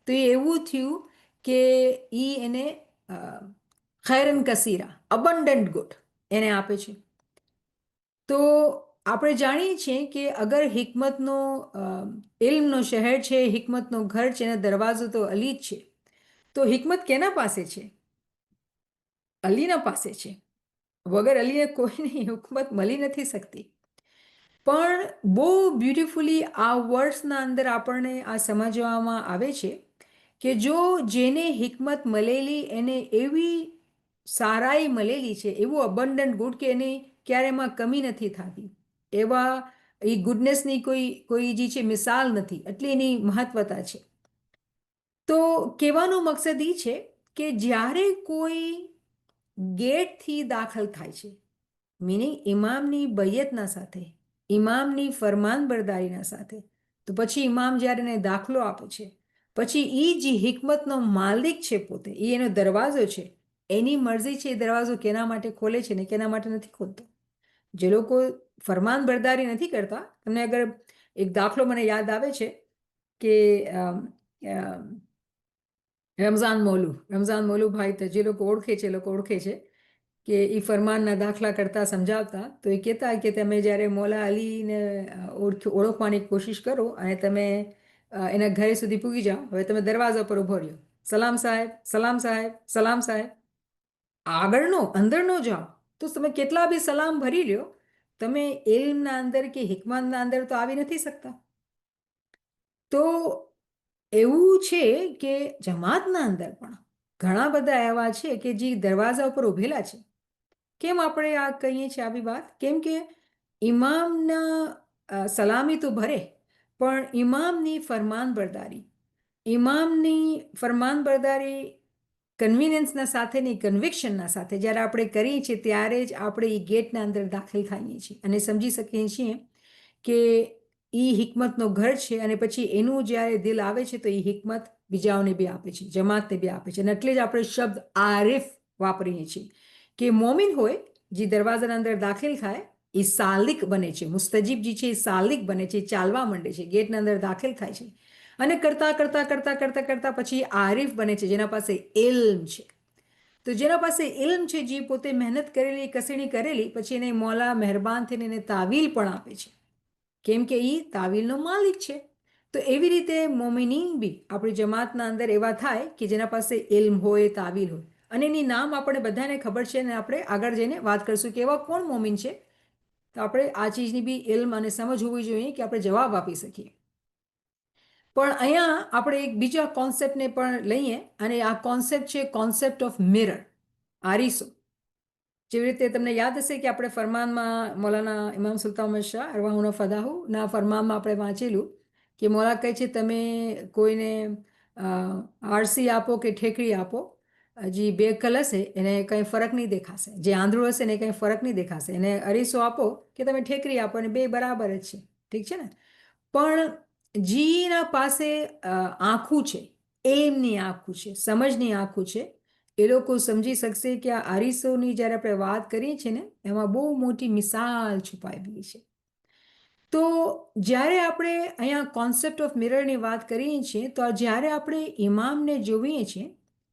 તો એ એવું થયું કે એ એને ખૈરન કસીરા, અબન્ડન્ટ ગુડ એને આપે છે. તો આપણે જાણીએ છીએ કે અગર હિકમતનો ઇલ્મનો શહેર છે, હિકમતનો ઘર છે, એનો દરવાજો તો અલી જ છે. તો હિકમત કેના પાસે છે? અલીના પાસે છે. વગર અલીએ કોઈને હિકમત મળી નથી શકતી. પણ બહુ બ્યુટિફુલી આ વર્ડ્સના અંદર આપણને આ સમજવામાં આવે છે કે જો જેને હિકમત મળેલી એને એવી સારાઈ મળેલી છે, એવું અબન્ડન્ટ ગુડ કે એને ક્યારે એમાં કમી નથી થતી, એવા એ ગુડનેસની કોઈ જે છે મિસાલ નથી, એટલી એની મહત્વતા છે. તો કહેવાનો મકસદ એ છે કે જ્યારે કોઈ ગેટથી દાખલ થાય છે, મિનિંગ ઇમામની બૈયતના સાથે, ઇમામની ફરમાનબરદારીના સાથે, તો પછી ઇમામ જ્યારે એને દાખલો આપે છે, પછી એ જે હિકમતનો માલિક છે પોતે, એ એનો દરવાજો છે, એની મરજી છે એ દરવાજો કેના માટે ખોલે છે ને કેના માટે નથી ખોલતો. જે લોકો ફરમાનબરદારી નથી કરતા, તમને અગર એક દાખલો મને યાદ આવે છે કે રમઝાન મોલુભાઈ, તો જે લોકો ઓળખે છે એ લોકો ઓળખે છે કે એ ફરમાનના દાખલા કરતા સમજાવતા, તો એ કહેતા કે તમે જ્યારે મોલા અલીને ઓળખવાની કોશિશ કરો અને તમે એના ઘરે સુધી પૂગી જાઓ, હવે તમે દરવાજા પર ઊભો રહ્યો, સલામ સાહેબ, સલામ સાહેબ, સલામ સાહેબ, આગળનો અંદર ન જાઓ, તો તમે કેટલા બી સલામ ભરી લ્યો, તમે ઇલ્મના અંદર કે હિકમતના અંદર તો આવી નથી શકતા. તો એવું છે કે જમાતના અંદર પણ ઘણા બધા એવા છે કે જે દરવાજા ઉપર ઊભેલા છે. કેમ આપણે આ કહીએ છીએ આવી વાત? કેમ કે ઇમામના સલામી તો ભરે, પણ ઇમામની ફરમાનબરદારી કન્વિનિયન્સના સાથે નહીં, કન્વિક્શનના સાથે જ્યારે આપણે કરીએ છીએ ત્યારે જ આપણે એ ગેટના અંદર દાખલ થઈએ છીએ અને સમજી શકીએ છીએ કે એ હિકમતનો ઘર છે. અને પછી એનું જ્યારે દિલ આવે છે તો એ હિકમત બીજાઓને બી આપે છે, જમાતને બી આપે છે. અને એટલે જ આપણે શબ્દ આરિફ વાપરીએ છીએ કે મોમિન હોય જે દરવાજાના અંદર દાખલ થાય એ સાલિક બને છે, મુસ્તજીબ જે છે એ સાલિક બને છે, ચાલવા માંડે છે, ગેટના અંદર દાખલ થાય છે અને કરતા કરતા કરતા કરતા કરતા પછી આરિફ બને છે જેના પાસે ઇલ્મ છે. તો જેના પાસે ઇલ્મ છે, જે પોતે મહેનત કરેલી, કસણી કરેલી, પછી એને મોલા મહેરબાન થઈને એને તાવીલ પણ આપે છે, કેમ કે એ તાવીલનો માલિક છે. તો એવી રીતે મોમિનીન બી આપણી જમાતના અંદર એવા થાય કે જેના પાસે ઇલ્મ હોય, તાવીલ હોય. અને એની નામ આપણે બધાને ખબર છે અને આપણે આગળ જઈને વાત કરીશું કે એવા કોણ મોમિન છે. તો આપણે આ ચીજની બી ઇલ્મ અને સમજ હોવી જોઈએ કે આપણે જવાબ આપી શકીએ. પણ અહીંયા આપણે એક બીજા કોન્સેપ્ટને પણ લઈએ અને આ કોન્સેપ્ટ છે કોન્સેપ્ટ ઓફ મિરર, આરીસો. જેવી રીતે તમને યાદ હશે કે આપણે ફરમાનમાં મૌલાના ઇમામ સુલ્તાન અહમદ શાહ અરવાહુના ફદાહુના ફરમાનમાં આપણે વાંચેલું કે મોલા કહે છે તમે કોઈને આરસી આપો કે ઠેકડી આપો, જે બે કલ હશે એને કંઈ ફરક નહીં દેખાશે, જે આંધળું હશે એને કંઈ ફરક નહીં દેખાશે. એને અરીસો આપો કે તમે ઠેકડી આપો અને બે બરાબર જ છે, ઠીક છે ને. પણ જીના પાસે આંખું છે, એમની આંખું છે, સમજની આંખું છે, એ લોકો સમજી શકશે કે આ આરીસોની જ્યારે આપણે વાત કરીએ છીએ ને એમાં બહુ મોટી મિસાલ છુપાયેલી છે. તો જ્યારે આપણે અહીંયા કોન્સેપ્ટ ઓફ મિરરની વાત કરીએ છીએ તો જ્યારે આપણે ઇમામને જોઈએ છીએ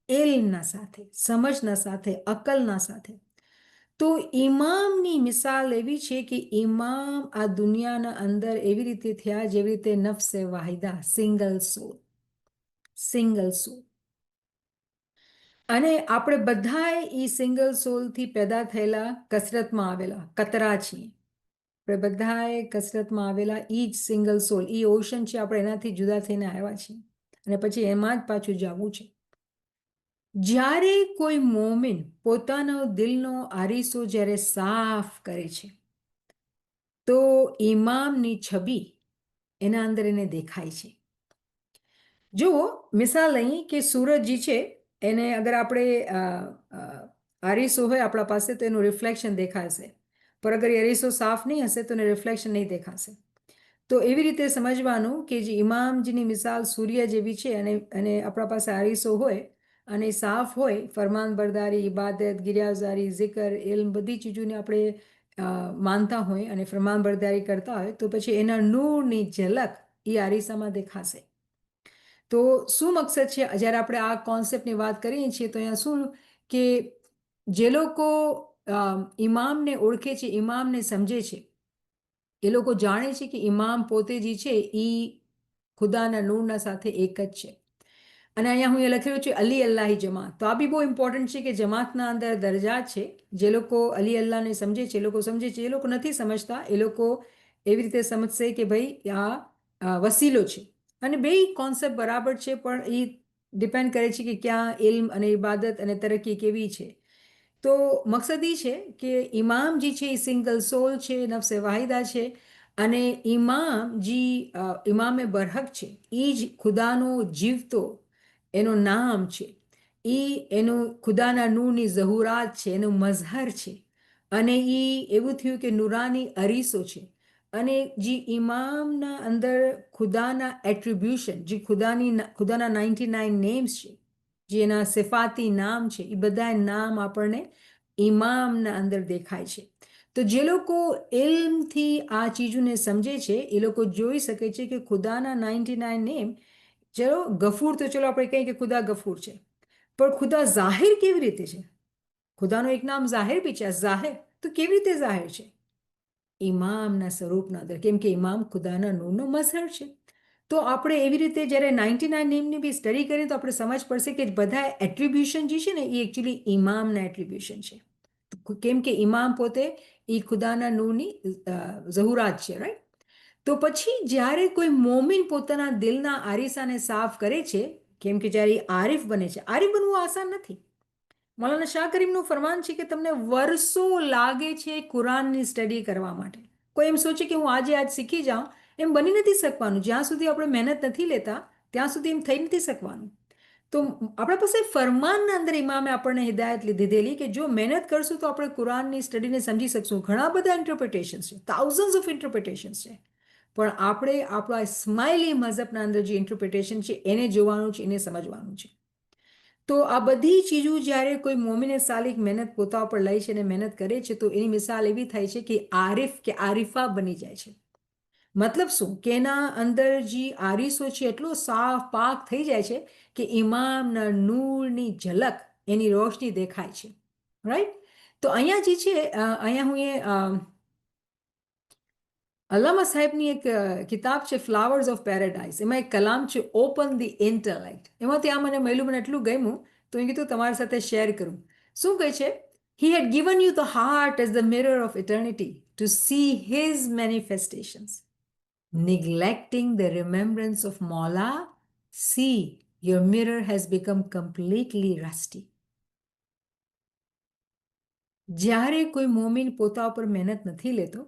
ઇલ્મના સાથે, સમજના સાથે, અકલના સાથે, તો ઇમામની મિસાલ એવી છે કે ઇમામ આ દુનિયાના અંદર એવી રીતે થયા જેવી રીતે નફસે વાહિદા, સિંગલ સોલ, સિંગલ સોલ. અને આપણે બધાએ એ સિંગલ સોલથી પેદા થયેલા, કસરતમાં આવેલા કતરા છીએ. આપણે બધાએ કસરતમાં આવેલા એ જ સિંગલ સોલ, એ ઓશન છે, આપણે એનાથી જુદા થઈને આવ્યા છીએ અને પછી એમાં જ પાછું જવું છે. જ્યારે કોઈ મોમિન પોતાનો દિલનો આરીસો જ્યારે સાફ કરે છે તો ઇમામની છબી એના અંદર એને દેખાય છે. જુઓ મિસાલ અહીં કે સૂરજ જે છે એને અગર આપણે આરીસો હોય આપણા પાસે તો એનું રિફ્લેક્શન દેખાશે, પણ અગર એ અરીસો સાફ નહીં હશે તો એને રિફ્લેક્શન નહીં દેખાશે. તો એવી રીતે સમજવાનું કે જે ઇમામજીની મિસાલ સૂર્ય જેવી છે અને આપણા પાસે આરીસો હોય અને સાફ હોય, ફરમાનબરદારી, ઇબાદત, ગિરિયાઝારી, zikr, ઇલ્મ બધી ચીજોને આપણે માનતા હોય અને ફરમાનબરદારી કરતા હોય તો પછી એના નૂરની ઝલક એ આરીસામાં દેખાશે. તો શું મકસદ છે જ્યારે આપણે આ કોન્સેપ્ટની વાત કરીએ છીએ તો અહીંયા શું કે જે લોકો ઇમામને ઓળખે છે, ઇમામને સમજે છે, એ લોકો જાણે છે કે ઇમામ પોતે જે છે એ ખુદાના નૂરના સાથે એક જ છે. અને અહીંયા હું એ લખેલું છે અલી અલ્લાહી જમાત. તો આ બી બહુ ઇમ્પોર્ટન્ટ છે કે જમાતના અંદર દરજા છે. જે લોકો અલી અલ્લાહને સમજે છે એ લોકો સમજે છે, એ લોકો નથી સમજતા એ લોકો એવી રીતે સમજશે કે ભાઈ આ વસીલો છે. અને બે કોન્સેપ્ટ બરાબર છે, પણ એ ડિપેન્ડ કરે છે કે ક્યાં ઇલ્મ અને ઇબાદત અને તરક્કી કેવી છે. તો મકસદ એ છે કે ઇમામ જે છે એ સિંગલ સોલ છે, નફસે વાહિદા છે. અને ઇમામ ઇમામે બરહક છે, એ જ ખુદાનો જીવતો એનું નામ છે. એનું ખુદાના નૂરની ઝહુરાત છે, એનું મઝહર છે. અને એ એવું થયું કે નુરાની અરીસો છે. અને જે ઇમામના અંદર ખુદાના એટ્રીબ્યુશન, જે ખુદાના 99 નેમ્સ છે, જે એના સિફાતી નામ છે, એ બધા નામ આપણને ઇમામના અંદર દેખાય છે. તો જે લોકો ઇલ્મથી આ ચીજોને સમજે છે એ લોકો જોઈ શકે છે કે ખુદાના 99 નેમ, ચલો ગફૂર તો ચલો આપણે કહીએ કે ખુદા ગફૂર છે, પણ ખુદા જાહિર કેવી રીતે છે? ખુદાનું એક નામ જાહિર બી છે. જાહિર તો કેવી રીતે જાહિર છે? ઇમામના સ્વરૂપના અંદર, કેમ કે ઇમામ ખુદાના નૂરનો મઝહર છે. તો આપણે એવી રીતે જ્યારે 99 નેમની બી સ્ટડી કરીએ તો આપણે સમજ પડશે કે બધા એટ્રીબ્યુશન જે છે ને એ એકચ્યુઅલી ઇમામના એટ્રીબ્યુશન છે. કેમ કે ઇમામ પોતે એ ખુદાના નૂરની ઝહુરાત છે, રાઈટ? તો પછી જ્યારે કોઈ મોમિન પોતાના દિલના આરીસાને સાફ કરે છે, કેમ કે જ્યારે આરિફ બને છે, આરિફ બનવું આસાન નથી. મૌલાના શાહ કરીમનું ફરમાન છે કે તમને વર્ષો લાગે છે કુરાનની સ્ટડી કરવા માટે. કોઈ એમ સોચે કે હું આજ શીખી જાઉં, એમ બની નથી શકવાનું. જ્યાં સુધી આપણે મહેનત નથી લેતા ત્યાં સુધી એમ થઈ નથી શકવાનું. તો આપણા પાસે ફરમાનના અંદર ઇમામે આપણને હિદાયત દીધેલી કે જો મહેનત કરશું તો આપણે કુરાનની સ્ટડીને સમજી શકશું. ઘણા બધા ઇન્ટરપ્રિટેશન્સ છે, થાઉઝન્ડ્સ ઓફ ઇન્ટરપ્રિટેશન્સ છે, પણ આપણે આપણા ઇસ્માઇલી મઝહબના અંદર જે ઇન્ટરપ્રિટેશન છે એને જોવાનું છે, એને સમજવાનું છે. તો આ બધી ચીજો જ્યારે કોઈ મોમિને સાલિક મહેનત પોતા ઉપર લે છે અને મહેનત કરે છે, તો એની મિસાલ એવી થાય છે કે આરિફ કે આરિફા બની જાય છે. મતલબ શું કે એના અંદર જે આરીસો છે એટલો સાફ પાક થઈ જાય છે કે ઇમામના નૂરની ઝલક, એની રોશની દેખાય છે, રાઈટ? તો અહીંયા જે છે અહીંયા હું અલ્લામા સાહેબની એક કિતાબ છે ફ્લાવર્સ ઓફ પેરેડાઇઝ. એમાં એક કલામ છે ઓપન ધી ઇન્ટેલેક્ટ. એમાંથી આ મને એટલું ગમ્યું તો એ કીધું તમારી સાથે શેર કરું. શું કહે છે? He had given you the heart as the mirror of eternity to see his manifestations. Neglecting the remembrance of Mawla, see, your mirror has become completely rusty. જ્યારે કોઈ મોમિન પોતા ઉપર મહેનત નથી લેતો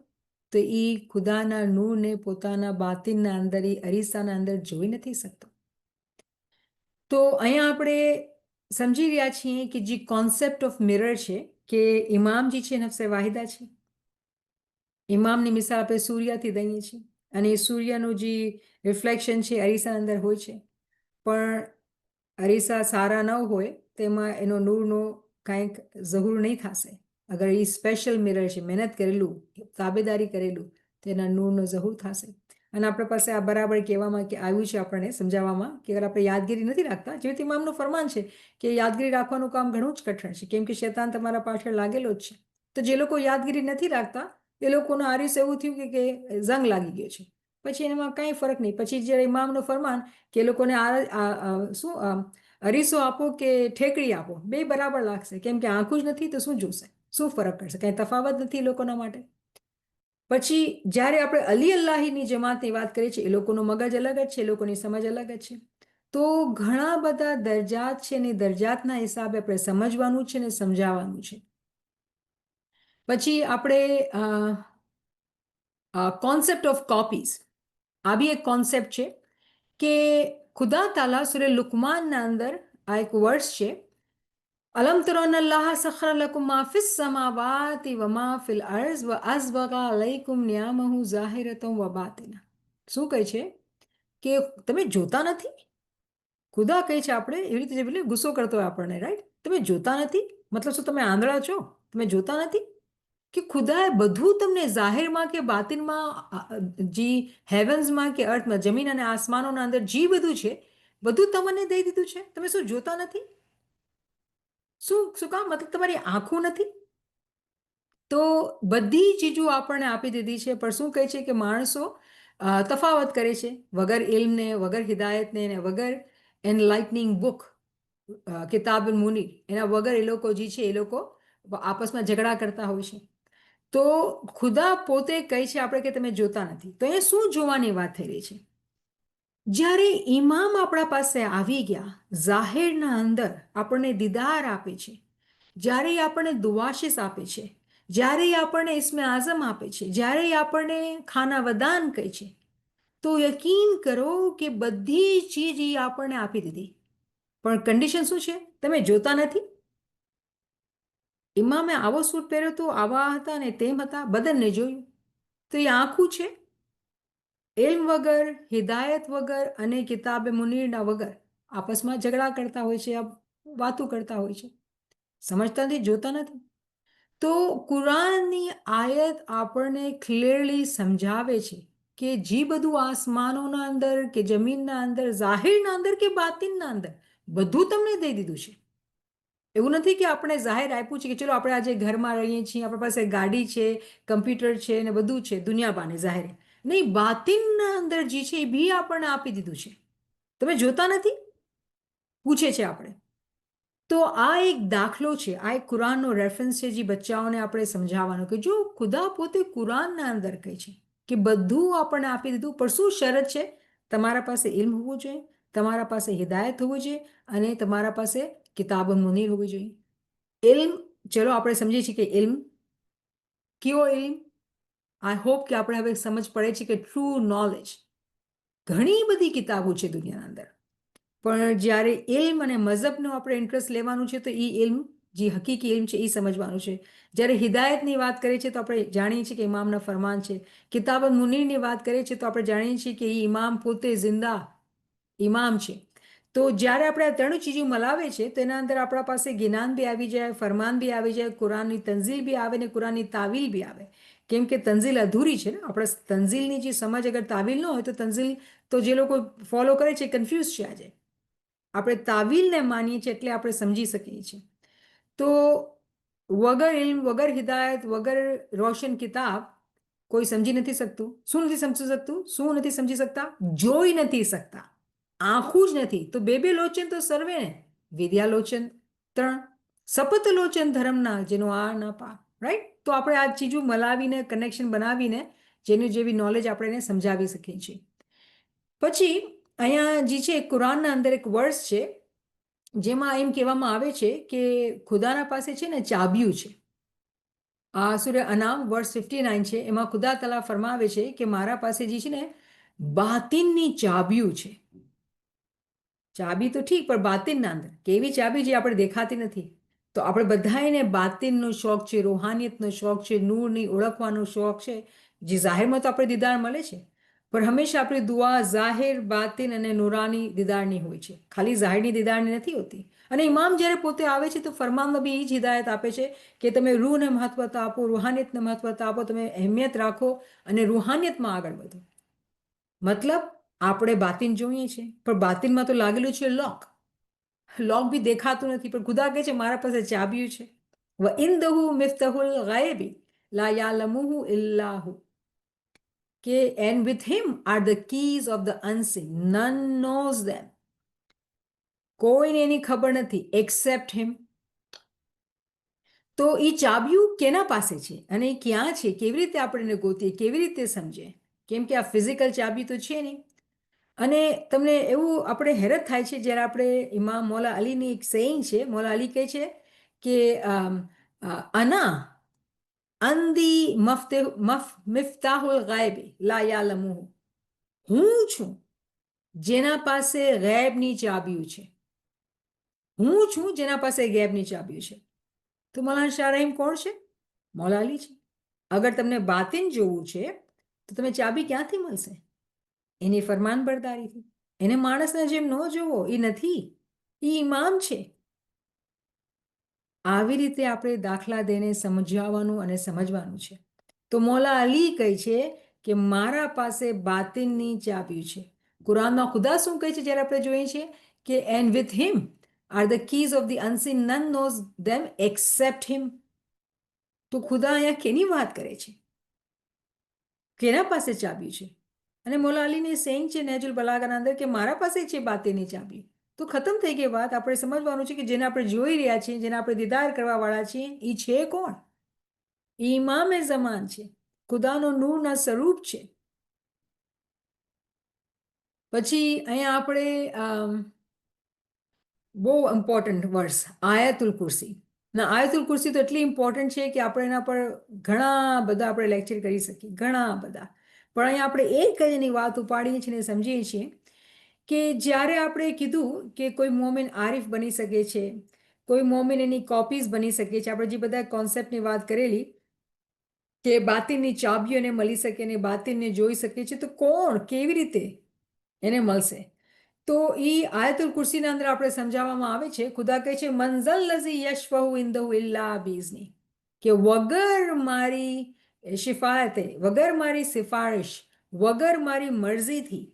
તો એ ખુદાના નૂરને પોતાના બાતિનના અંદર, એ અરીસાના અંદર જોઈ નથી શકતો. તો અહીંયા આપણે સમજી રહ્યા છીએ કે જે કોન્સેપ્ટ ઓફ મિરર છે કે ઇમામ જે છે નફસે વાહિદા છે. ઇમામની મિસાલ આપણે સૂર્યથી દઈએ છીએ અને એ સૂર્યનું જે રિફ્લેક્શન છે અરીસાના અંદર હોય છે, પણ અરીસા સારા ન હોય તેમાં એનો નૂરનો કાંઈક ઝહુર નહીં થશે. અગર એ સ્પેશિયલ મિરર છે, મહેનત કરેલું, તાબેદારી કરેલું, તો એના નૂરનો ઝહુર થશે. અને આપણા પાસે આ બરાબર કહેવામાં કે આવ્યું છે આપણને સમજાવવામાં કે અગર આપણે યાદગીરી નથી રાખતા, જેવી રીતે ઇમામનું ફરમાન છે કે યાદગીરી રાખવાનું કામ ઘણું જ કઠણ છે, કેમ કે શૈતાન તમારા પાછળ લાગેલો જ છે. તો જે લોકો યાદગીરી નથી રાખતા એ લોકોનું આરિસ એવું થયું કે જંગ લાગી ગયો છે, પછી એમાં કાંઈ ફરક નહીં. પછી જ્યારે ઇમામનું ફરમાન કે એ લોકોને અરીસો આપો કે ઠેકડી આપો, બે બરાબર લાગશે, કેમ કે આંખું જ નથી તો શું જોશે, શું ફરક કરશે? કાંઈ તફાવત નથી એ લોકોના માટે. પછી જ્યારે આપણે અલી અલ્લાહીની જમાતની વાત કરીએ છીએ, એ લોકોનું મગજ અલગ જ છે, એ લોકોની સમજ અલગ જ છે. તો ઘણા બધા દરજાત છે ને દરજાતના હિસાબે આપણે સમજવાનું છે ને સમજાવવાનું છે. પછી આપણે કોન્સેપ્ટ ઓફ કોપીઝ, આ બી એક કોન્સેપ્ટ છે કે ખુદા તાલા સુરે લુકમાનના અંદર આ એક વર્ડ્સ છે, અલમ તરોન અલ્લાહ સખર લકુમ મા ફિસ સમાવાતિ વ મા ફિલ અર્ઝ વ અઝબગા અલૈકુમ નિયામહુ ઝાહિરતમ વ બાતિના. શું કહે છે કે તમે જોતા નથી? ખુદા કહે છે, આપણે એવી રીતે બોલે, ગુસ્સો કરતો હોય આપણને, રાઈટ? તમે જોતા નથી મતલબ શું? તમે આંધળા છો? તમે જોતા નથી કે ખુદાએ બધું તમને જાહેરમાં કે બાતિનમાં, જે હેવન્સમાં કે અર્થમાં, જમીન અને આસમાનોના અંદર જે બધું છે બધું તમને દઈ દીધું છે? તમે શું જોતા નથી? શું શું કામ? મતલબ તમારી આંખો નથી? તો બધી ચીજો આપણને આપી દીધી છે, પણ શું કહે છે કે માણસો તફાવત કરે છે વગર ઇલ્મને, વગર હિદાયતને ને વગર એનલાઇટનિંગ બુક, કિતાબ મુનીર, એના વગર એ લોકો જે છે એ લોકો આપસમાં ઝઘડા કરતા હોય છે. તો ખુદા પોતે કહે છે આપણે કે તમે જોતા નથી. તો એ શું જોવાની વાત થઈ રહી છે? જ્યારે ઇમામ આપણા પાસે આવી ગયા, ઝાહિરના અંદર આપણને દીદાર આપે છે, જ્યારે એ આપણને દુઆશિસ આપે છે, જ્યારે એ આપણને ઇસ્મે આઝમ આપે છે, જ્યારે એ આપણને ખાના વદાન કહે છે, તો યકીન કરો કે બધી ચીજ એ આપણને આપી દીધી. પણ કન્ડિશન શું છે? તમે જોતા નથી. ઇમામે આવો સૂટ પહેર્યો તો આવા હતા ને તેમ હતા, બદનને જોયું તો એ આંખું છે. ઇલ્મ વગર, હિદાયત વગર અને કિતાબે મુનીરના વગર આપસમાં ઝઘડા કરતા હોય છે, વાતો કરતા હોય છે, સમજતા નથી, જોતા નથી. તો કુરાનની આયત આપણને ક્લિયરલી સમજાવે છે કે જે બધું આસમાનોના અંદર કે જમીનના અંદર, જાહિરના અંદર કે બાતિનના અંદર, બધું તમને દઈ દીધું છે. એવું નથી કે આપણે જાહેર આપ્યું છે કે ચલો આપણે આજે ઘરમાં રહીએ છીએ, આપણી પાસે ગાડી છે, કમ્પ્યુટર છે ને બધું છે દુનિયાબાને જાહેર. નહીં, બાતિનના અંદર જે છે એ બી આપણને આપી દીધું છે. તમે જોતા નથી, પૂછે છે આપણે. તો આ એક દાખલો છે, આ એક કુરાનનો રેફરન્સ છે જે બચ્ચાઓને આપણે સમજાવવાનો કે જો ખુદા પોતે કુરાનના અંદર કહે છે કે બધું આપણને આપી દીધું, પણ શું શરત છે? તમારા પાસે ઇલ્મ હોવું જોઈએ, તમારા પાસે હિદાયત હોવું જોઈએ અને તમારા પાસે કિતાબ મુનીર હોવી જોઈએ. ઇલ્મ, ચલો આપણે સમજીએ છીએ કે ઇલ્મ, કયો ઇલ્મ? આઈ હોપ કે આપણે હવે સમજ પડે છે કે ટ્રુ નોલેજ. ઘણી બધી કિતાબો છે દુનિયાના અંદર, પણ જ્યારે ઇલ્મ અને મઝહબનો આપણે ઇન્ટરેસ્ટ લેવાનું છે તો એ ઇલ્મ જે હકીકી ઇલ્મ છે એ સમજવાનું છે. જ્યારે હિદાયતની વાત કરીએ છીએ તો આપણે જાણીએ છીએ કે ઇમામના ફરમાન છે. કિતાબ મુનીરની વાત કરીએ છીએ તો આપણે જાણીએ છીએ કે એ ઇમામ પોતે જિંદા ઇમામ છે. તો જ્યારે આપણે આ ત્રણ ચીજો મલાવે છે તો એના અંદર આપણા પાસે જ્ઞાન બી આવી જાય, ફરમાન બી આવી જાય, કુરાનની તંઝીલ બી આવે ને કુરાનની તાવીલ બી આવે. કેમ કે તંઝીલ અધૂરી છે ને, આપણે તંઝીલની જે સમજ અગર તાવીલ ન હોય તો તંઝીલ તો જે લોકો ફોલો કરે છે કન્ફ્યુઝ છે. આજે આપણે તાવીલને માનીએ છીએ એટલે આપણે સમજી શકીએ છીએ. તો વગર ઇલ્મ, વગર હિદાયત, વગર રોશન કિતાબ કોઈ સમજી નથી શકતું. શું નથી સમજી શકતું? શું નથી સમજી શકતા? જોઈ નથી શકતા. આંખું જ નથી તો બે લોચન તો સર્વે ને, વિદ્યાલોચન 3, સપત લોચન ધર્મના જેનો આ ના પા, રાઈટ? તો આપણે આ ચીજો મલાવીને કનેક્શન બનાવીને જેની જેવી નોલેજ આપણે એને સમજાવી શકીએ છીએ. પછી અહીંયા જે છે કુરાનના અંદર એક વર્સ છે જેમાં એમ કહેવામાં આવે છે કે ખુદાના પાસે છે ને ચાબિયું છે. આ સૂર્ય અનામ વર્સ 59 છે. એમાં ખુદા તઆલા ફરમાવે છે કે મારા પાસે જે છે ને બાતિનની ચાબિયું છે. ચાબી તો ઠીક, પણ બાતિનના અંદર કેવી ચાબી જે આપણે દેખાતી નથી. તો આપણે બધાને બાતિનનો શોખ છે, રૂહાનિયતનો શોખ છે, નૂરની ઓળખવાનો શોખ છે, જે જાહેરમાં તો આપણે દીદાર મળે છે, પણ હંમેશા આપણી દુઆ જાહેર, બાતિન અને નૂરાની દીદારની હોય છે, ખાલી જાહેરની દીદારની નથી હોતી. અને ઇમામ જ્યારે પોતે આવે છે તો ફરમાનમાં બી એ જ હિદાયત આપે છે કે તમે રૂહને મહત્વતા આપો, રૂહાનિયતને મહત્વતા આપો, તમે અહેમિયત રાખો અને રૂહાનિયતમાં આગળ વધો. મતલબ આપણે બાતિન જોઈએ છે પણ બાતિનમાં તો લાગેલું છે લોક. લોક બી દેખાતું નથી, પણ ખુદા કહે છે મારા પાસે ચાબિયું છે. વ ઇન્દહુ મિફ્તહુલ ગાયબી લા યાલમુહુ ઇલ્લાહુ, કે and with him are the keys of the unseen, none knows them. કોઈને એની ખબર નથી except him. તો એ ચાબિયું કેના પાસે છે અને એ ક્યાં છે, કેવી રીતે આપણે એને ગોતીએ, કેવી રીતે સમજે? કેમ કે આ ફિઝિકલ ચાબી તો છે નહીં. અને તમને એવું આપણે હેરત થાય છે જ્યારે આપણે ઇમામ મૌલા અલીની એક સેઈંગ છે. મૌલા અલી કહે છે કે અના અંદી મિફ્તાહુલ ગાયબી લા યાલમુહુ, હું છું જેના પાસે ગૈબની ચાબિયું છે. હું છું જેના પાસે ગૈબની ચાબિયું છે. તો મૌલાના શાહ રહીમ કોણ છે? મૌલા અલી છે. અગર તમને બાતિન જોવું છે તો તમે ચાબી ક્યાંથી મળશે? એની ફરમાનબરદારીથી. એને માણસને જેમ ન જોવો, એ નથી, એ ઇમામ છે. આવી રીતે આપણે દાખલા દઈને સમજાવવાનું અને સમજવાનું છે. તો મૌલા અલી કહે છે કે મારા પાસે બાતિનની ચાબી છે. કુરાનમાં ખુદા શું કહે છે જ્યારે આપણે જોઈએ છીએ કે and with him are the keys of the unseen, none knows them except him. તો ખુદા અહીંયા કેની વાત કરે છે? કેના પાસે ચાબી છે? અને મોલા અલીની સેઇંગ છે નેહજુલ બલાગાના અંદર કે મારા પાસે છે બાતેની ચાબી. તો ખતમ થઈ ગઈ વાત. આપણે સમજવાનું છે કે જેને આપણે જોઈ રહ્યા છીએ, જેને આપણે દીદાર કરવા વાળા છીએ, એ છે કોણ? એ ઇમામે ઝમાન છે, ખુદાનો નૂરના સ્વરૂપ છે. પછી અહીંયા આપણે બહુ ઇમ્પોર્ટન્ટ વર્સ આયતુલ કુર્સી. ના, આયતુલ કુર્સી તો એટલી ઇમ્પોર્ટન્ટ છે કે આપણે એના પર ઘણા બધા આપણે લેક્ચર કરી શકીએ, ઘણા બધા. પણ અહીંયા આપણે એક જ એની વાત ઉપાડીએ છીએ ને સમજીએ છીએ કે જ્યારે આપણે કીધું કે કોઈ મોમિન આરિફ બની શકે છે, કોઈ મોમિન એની કોપીઝ બની શકે છે, આપણે જે બધા કોન્સેપ્ટની વાત કરેલી કે બાતિનની ચાબીઓ એને મળી શકે ને બાતિનને જોઈ શકે છે, તો કોણ, કેવી રીતે એને મળશે? તો એ આયતુલ કુર્સીના અંદર આપણે સમજાવવામાં આવે છે, ખુદા કહે છે મંઝલ લઝી યશફહુ ઇન્દહુ ઇલ્લા બીઝની, કે વગર મારી શિફાયતે, વગર મારી સિફારિશ, વગર મારી મરજીથી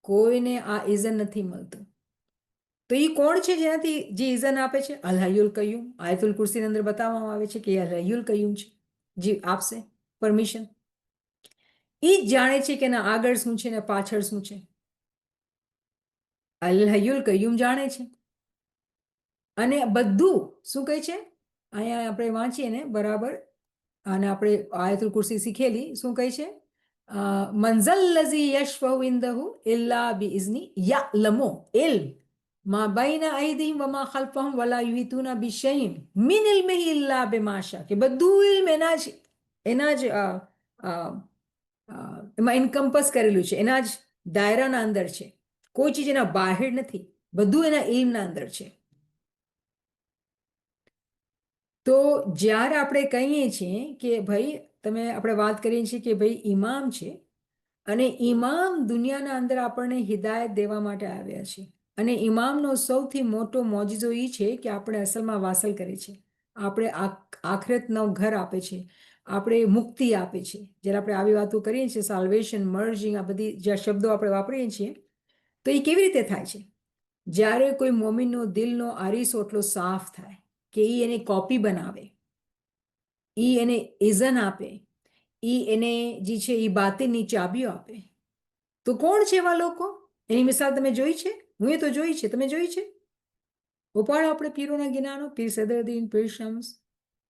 કોઈને આ ઇઝન નથી મળતું. તો એ કોણ છે જેનાથી જે ઇઝન આપે છે? અલ હયુલ કયુમ. આયતુલ કુર્સીની અંદર બતાવવામાં આવે છે કે અલ હયુલ કયુમ છે જે આપશે પરમિશન. એ જ જાણે છે કે ના આગળ શું છે ને પાછળ શું છે. અલ હયુલ કયુમ જાણે છે. અને બધું શું કહે છે અહીંયા આપણે વાંચીએ ને બરાબર, અને આપણે આયતુલ કુર્સી શીખેલી, શું કહે છે? મંઝલ લઝી યશફહુ ઇન્દહુ ઇલ્લા બિઇઝની યઅલમુ ઇલ્મ મા બૈના અયદીહિમ વ મા ખલ્ફહુમ વલા યુહિતુના બિશૈઇન મિન ઇલ્મિહી ઇલ્લા બિમા શા, કે બધું ઇલ્મ એના જ એમાં ઇન્કમ્પસ કરેલું છે, એના જ દાયરાના અંદર છે. કોઈ ચીજ એના બહાર નથી, બધું એના ઇલ્મના અંદર છે. તો જ્યારે આપણે કહીએ છીએ કે ભાઈ, આપણે વાત કરીએ છીએ કે ભાઈ ઇમામ છે, અને ઇમામ દુનિયાના અંદર આપણને હિદાયત દેવા માટે આવ્યા છે. અને ઇમામનો સૌથી મોટો મોજિઝો એ છે કે આપણે અસલમાં વાસલ કરે છે, આપણે આખરતનો ઘર આપે છે, આપણે મુક્તિ આપે છે. જ્યારે આપણે આવી વાતો કરીએ છીએ, સાલ્વેશન, મર્જિંગ, આ બધી જે શબ્દો આપણે વાપરીએ છીએ, તો એ કેવી રીતે થાય છે? જ્યારે કોઈ મોમિનનો દિલનો આરીસો એટલો સાફ થાય કે એ એની કોપી બનાવે, એ એને ઇઝન આપે, એ એને જે છે એ બાતિનની ચાબીઓ આપે. તો કોણ છે એવા લોકો? એની મિસાલ તમે જોઈ છે? હું એ તો જોઈ છે, તમે જોઈ છે? ઉપાડો આપણે પીરોના ગિનાનો, પીર સદરુદ્દીન, પીર શમ્સ,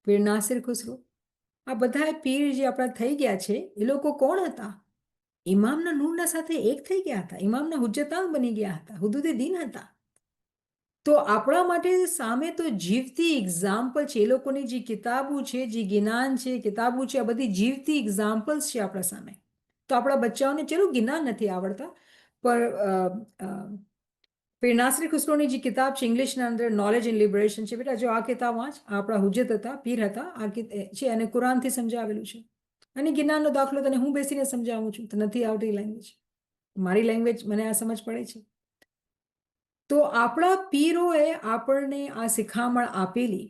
પીર નાસિર ખુસરો, આ બધા પીર જે આપણા થઈ ગયા છે, એ લોકો કોણ હતા? ઇમામના નૂરના સાથે એક થઈ ગયા હતા, ઇમામના હુજ્જતાન બની ગયા હતા, હુદુદે દીન હતા. તો આપણા માટે સામે તો જીવતી એક્ઝામ્પલ છે. એ લોકોની જે કિતાબો છે, જે જ્ઞાન છે, કિતાબો છે, આ બધી જીવતી એક્ઝામ્પલ્સ છે આપણા સામે. તો આપણા બચ્ચાઓને ચલો જ્ઞાન નથી આવડતા, પણ પીર નાસિર ખુસરોની જે કિતાબ છે ઇંગ્લિશના અંદર, નોલેજ એન્ડ લિબરેશન છે, બેટા જો આ કિતાબ વાંચ, આપણા હુજ્જત હતા, પીર હતા, આ છે, અને કુરાનથી સમજાવેલું છે. અને જ્ઞાનનો દાખલો તને હું બેસીને સમજાવું છું, તો નથી આવતી લેંગ્વેજ, મારી લેંગ્વેજ મને આ સમજ પડે છે. તો આપણા પીરોએ આપણને આ શિખામણ આપેલી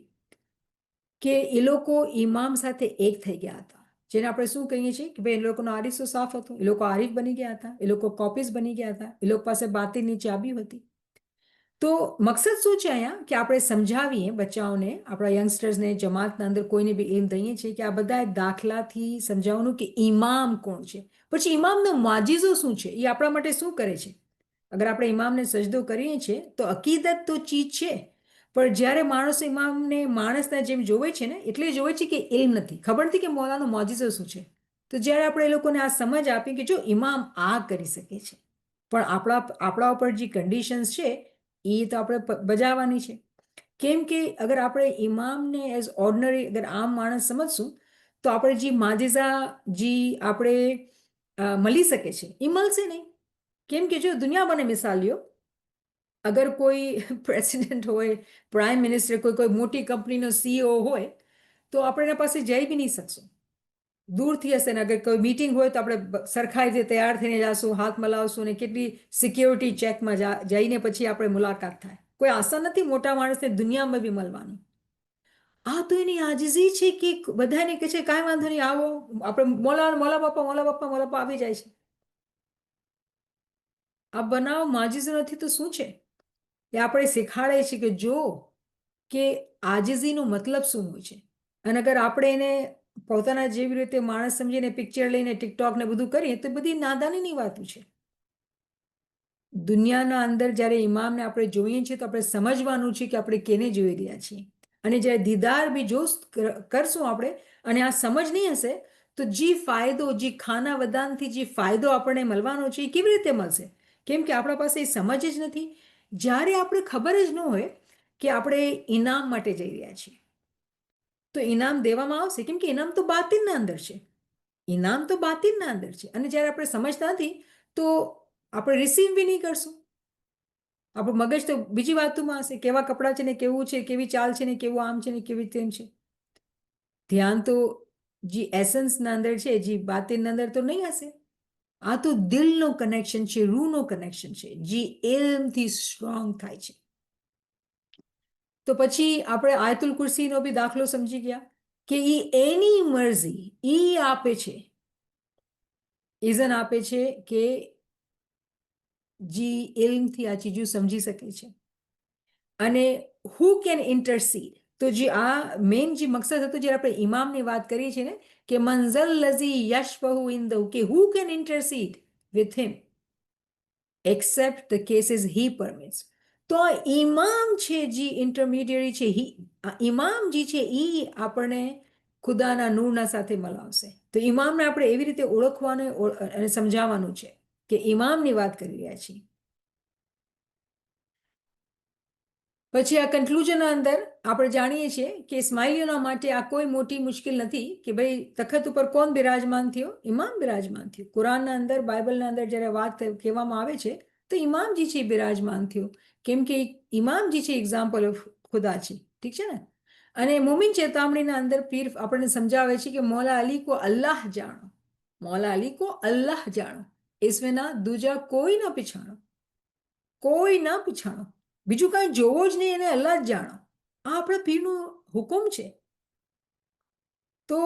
કે એ લોકો ઇમામ સાથે એક થઈ ગયા હતા, જેને આપણે શું કહીએ છીએ કે ભાઈ એ લોકોનો આરીસો સાફ હતો, એ લોકો આરીફ બની ગયા હતા, એ લોકો કોપીઝ બની ગયા હતા, એ લોકો પાસે બાતિનની ચાબી હતી. તો મકસદ શું છે અહીંયા કે આપણે સમજાવીએ બચ્ચાઓને, આપણા યંગસ્ટર્સને, જમાતના અંદર કોઈને બી એમ દઈએ છીએ કે આ બધા દાખલાથી સમજાવવાનું કે ઇમામ કોણ છે. પછી ઇમામનો માજીઝો શું છે, એ આપણા માટે શું કરે છે. અગર આપણે ઇમામને સજદો કરીએ છીએ તો અકીદત તો ચીજ છે, પણ જ્યારે માણસ ઇમામને માણસના જેમ જોવે છે ને, એટલે જોવે છે કે ઇલ્મ નથી, ખબર નથી કે મોલાનો મોજીઝો શું છે. તો જ્યારે આપણે એ લોકોને આ સમજ આપીએ કે જો ઇમામ આ કરી શકે છે, પણ આપણા ઉપર જે કન્ડિશન્સ છે એ તો આપણે બજાવવાની છે. કેમ કે અગર આપણે ઇમામને એઝ ઓર્ડિનરી અગર આમ માણસ સમજશું તો આપણે જે માજીઝા જે આપણે મળી શકે છે એ મળશે નહીં. કેમ કે જો દુનિયાભરની મિસાલ લ્યો, અગર કોઈ પ્રેસિડેન્ટ હોય, પ્રાઇમ મિનિસ્ટર, કોઈ મોટી કંપનીનો સીઈઓ હોય, તો આપણે એના પાસે જઈ બી નહીં શકશું, દૂરથી હશે ને. અગર કોઈ મીટિંગ હોય તો આપણે સરખા રીતે તૈયાર થઈને જશું, હાથ મલાવશું, ને કેટલી સિક્યોરિટી ચેકમાં જઈને પછી આપણે મુલાકાત થાય. કોઈ આસાન નથી મોટા માણસને દુનિયામાં બી મળવાનું. આ તો એની આજીજી છે કે બધાને કહે છે કાંઈ વાંધો નહીં, આવો, આપણે મોલા મોલા બાપા, મોલા બાપા, મોલા બાપા આવી જાય છે. આ બનાવ માજીઝ નથી તો શું છે? એ આપણે શીખાડે છે કે જો કે આજીજીનો મતલબ શું હોય છે. અને અગર આપણે એને પોતાના જેવી રીતે માણસ સમજીને પિક્ચર લઈને ટિકટોક ને બધું કરીએ તો બધી નાદાનીની વાતો છે. દુનિયાના અંદર જ્યારે ઇમામને આપણે જોઈએ છીએ તો આપણે સમજવાનું છે કે આપણે કેને જોઈ રહ્યા છીએ. અને જ્યારે દીદાર બી જો કરશું આપણે અને આ સમજ નહીં હશે તો જે ફાયદો, જે ખાના વદાનથી જે ફાયદો આપણને મળવાનો છે એ કેવી રીતે મળશે? કેમ કે આપણા પાસે એ સમજ જ નથી. જ્યારે આપણે ખબર જ ન હોય કે આપણે ઇનામ માટે જઈ રહ્યા છીએ તો ઇનામ દેવામાં આવશે, કેમ કે ઇનામ તો બાતિનના અંદર છે. ઇનામ તો બાતિનના અંદર છે. અને જ્યારે આપણે સમજતા નથી તો આપણે રિસીવ બી નહીં કરશું. આપણું મગજ તો બીજી વાતોમાં હશે, કેવા કપડાં છે ને કેવું છે, કેવી ચાલ છે ને કેવું આમ છે ને કેવી તેમ છે. ધ્યાન તો જે એસન્સના અંદર છે, જે બાતિનના અંદર તો નહીં હશે. આ તો દિલનો કનેક્શન છે, રૂહનો કનેક્શન છે, જે એલમથી સ્ટ્રોંગ થાય છે. તો પછી આપણે આયતુલ કુર્સીનો બી દાખલો સમજી ગયા કે એની મરજી આપે છે, ઇઝન આપે છે કે જે ઇલ્મથી આ ચીજો સમજી શકે છે. અને હુ કેન ઇન્ટરસીડ, તો જે આ મેઇન જે મકસદ હતો જ્યારે આપણે ઇમામની વાત કરીએ છીએ ને કે મંઝલ લઝી યશફહુ ઇન્દહુ, કે who can intercede with him except the cases he permits. તો આ ઇમામ છે, જે ઇન્ટરમીડિયરી છે, ઇમામ જે છે એ આપણને ખુદાના નૂરના સાથે મલાવશે. તો ઇમામને આપણે એવી રીતે ઓળખવાનું અને સમજાવવાનું છે કે ઇમામની વાત કરી રહ્યા છીએ. પછી આ કન્ક્લુઝનના અંદર આપણે જાણીએ છીએ કે ઇસ્માઇલીઓના માટે આ કોઈ મોટી મુશ્કેલ નથી કે ભાઈ તખત ઉપર કોણ બિરાજમાન થયો? ઇમામ બિરાજમાન થયો. કુરાનના અંદર, બાઇબલના અંદર જ્યારે વાત કહેવામાં આવે છે તો ઇમામ જે છે બિરાજમાન થયો, કેમ કે ઇમામ જે છે એક્ઝામ્પલ ઓફ ખુદા છે. ઠીક છે ને? અને મોમિન ચેતાવણીના અંદર પીર આપણને સમજાવે છે કે મૌલા અલી કો અલ્લાહ જાણો, મૌલા અલી કો અલ્લાહ જાણો, इसमें दूजा कोई ना पिछाणो, કોઈ ના પીછાણો. બીજું કાંઈ જોવો જ નહીં, એને અલ્લાહ જ જાણો. આ આપણા પીરનું હુકમ છે. તો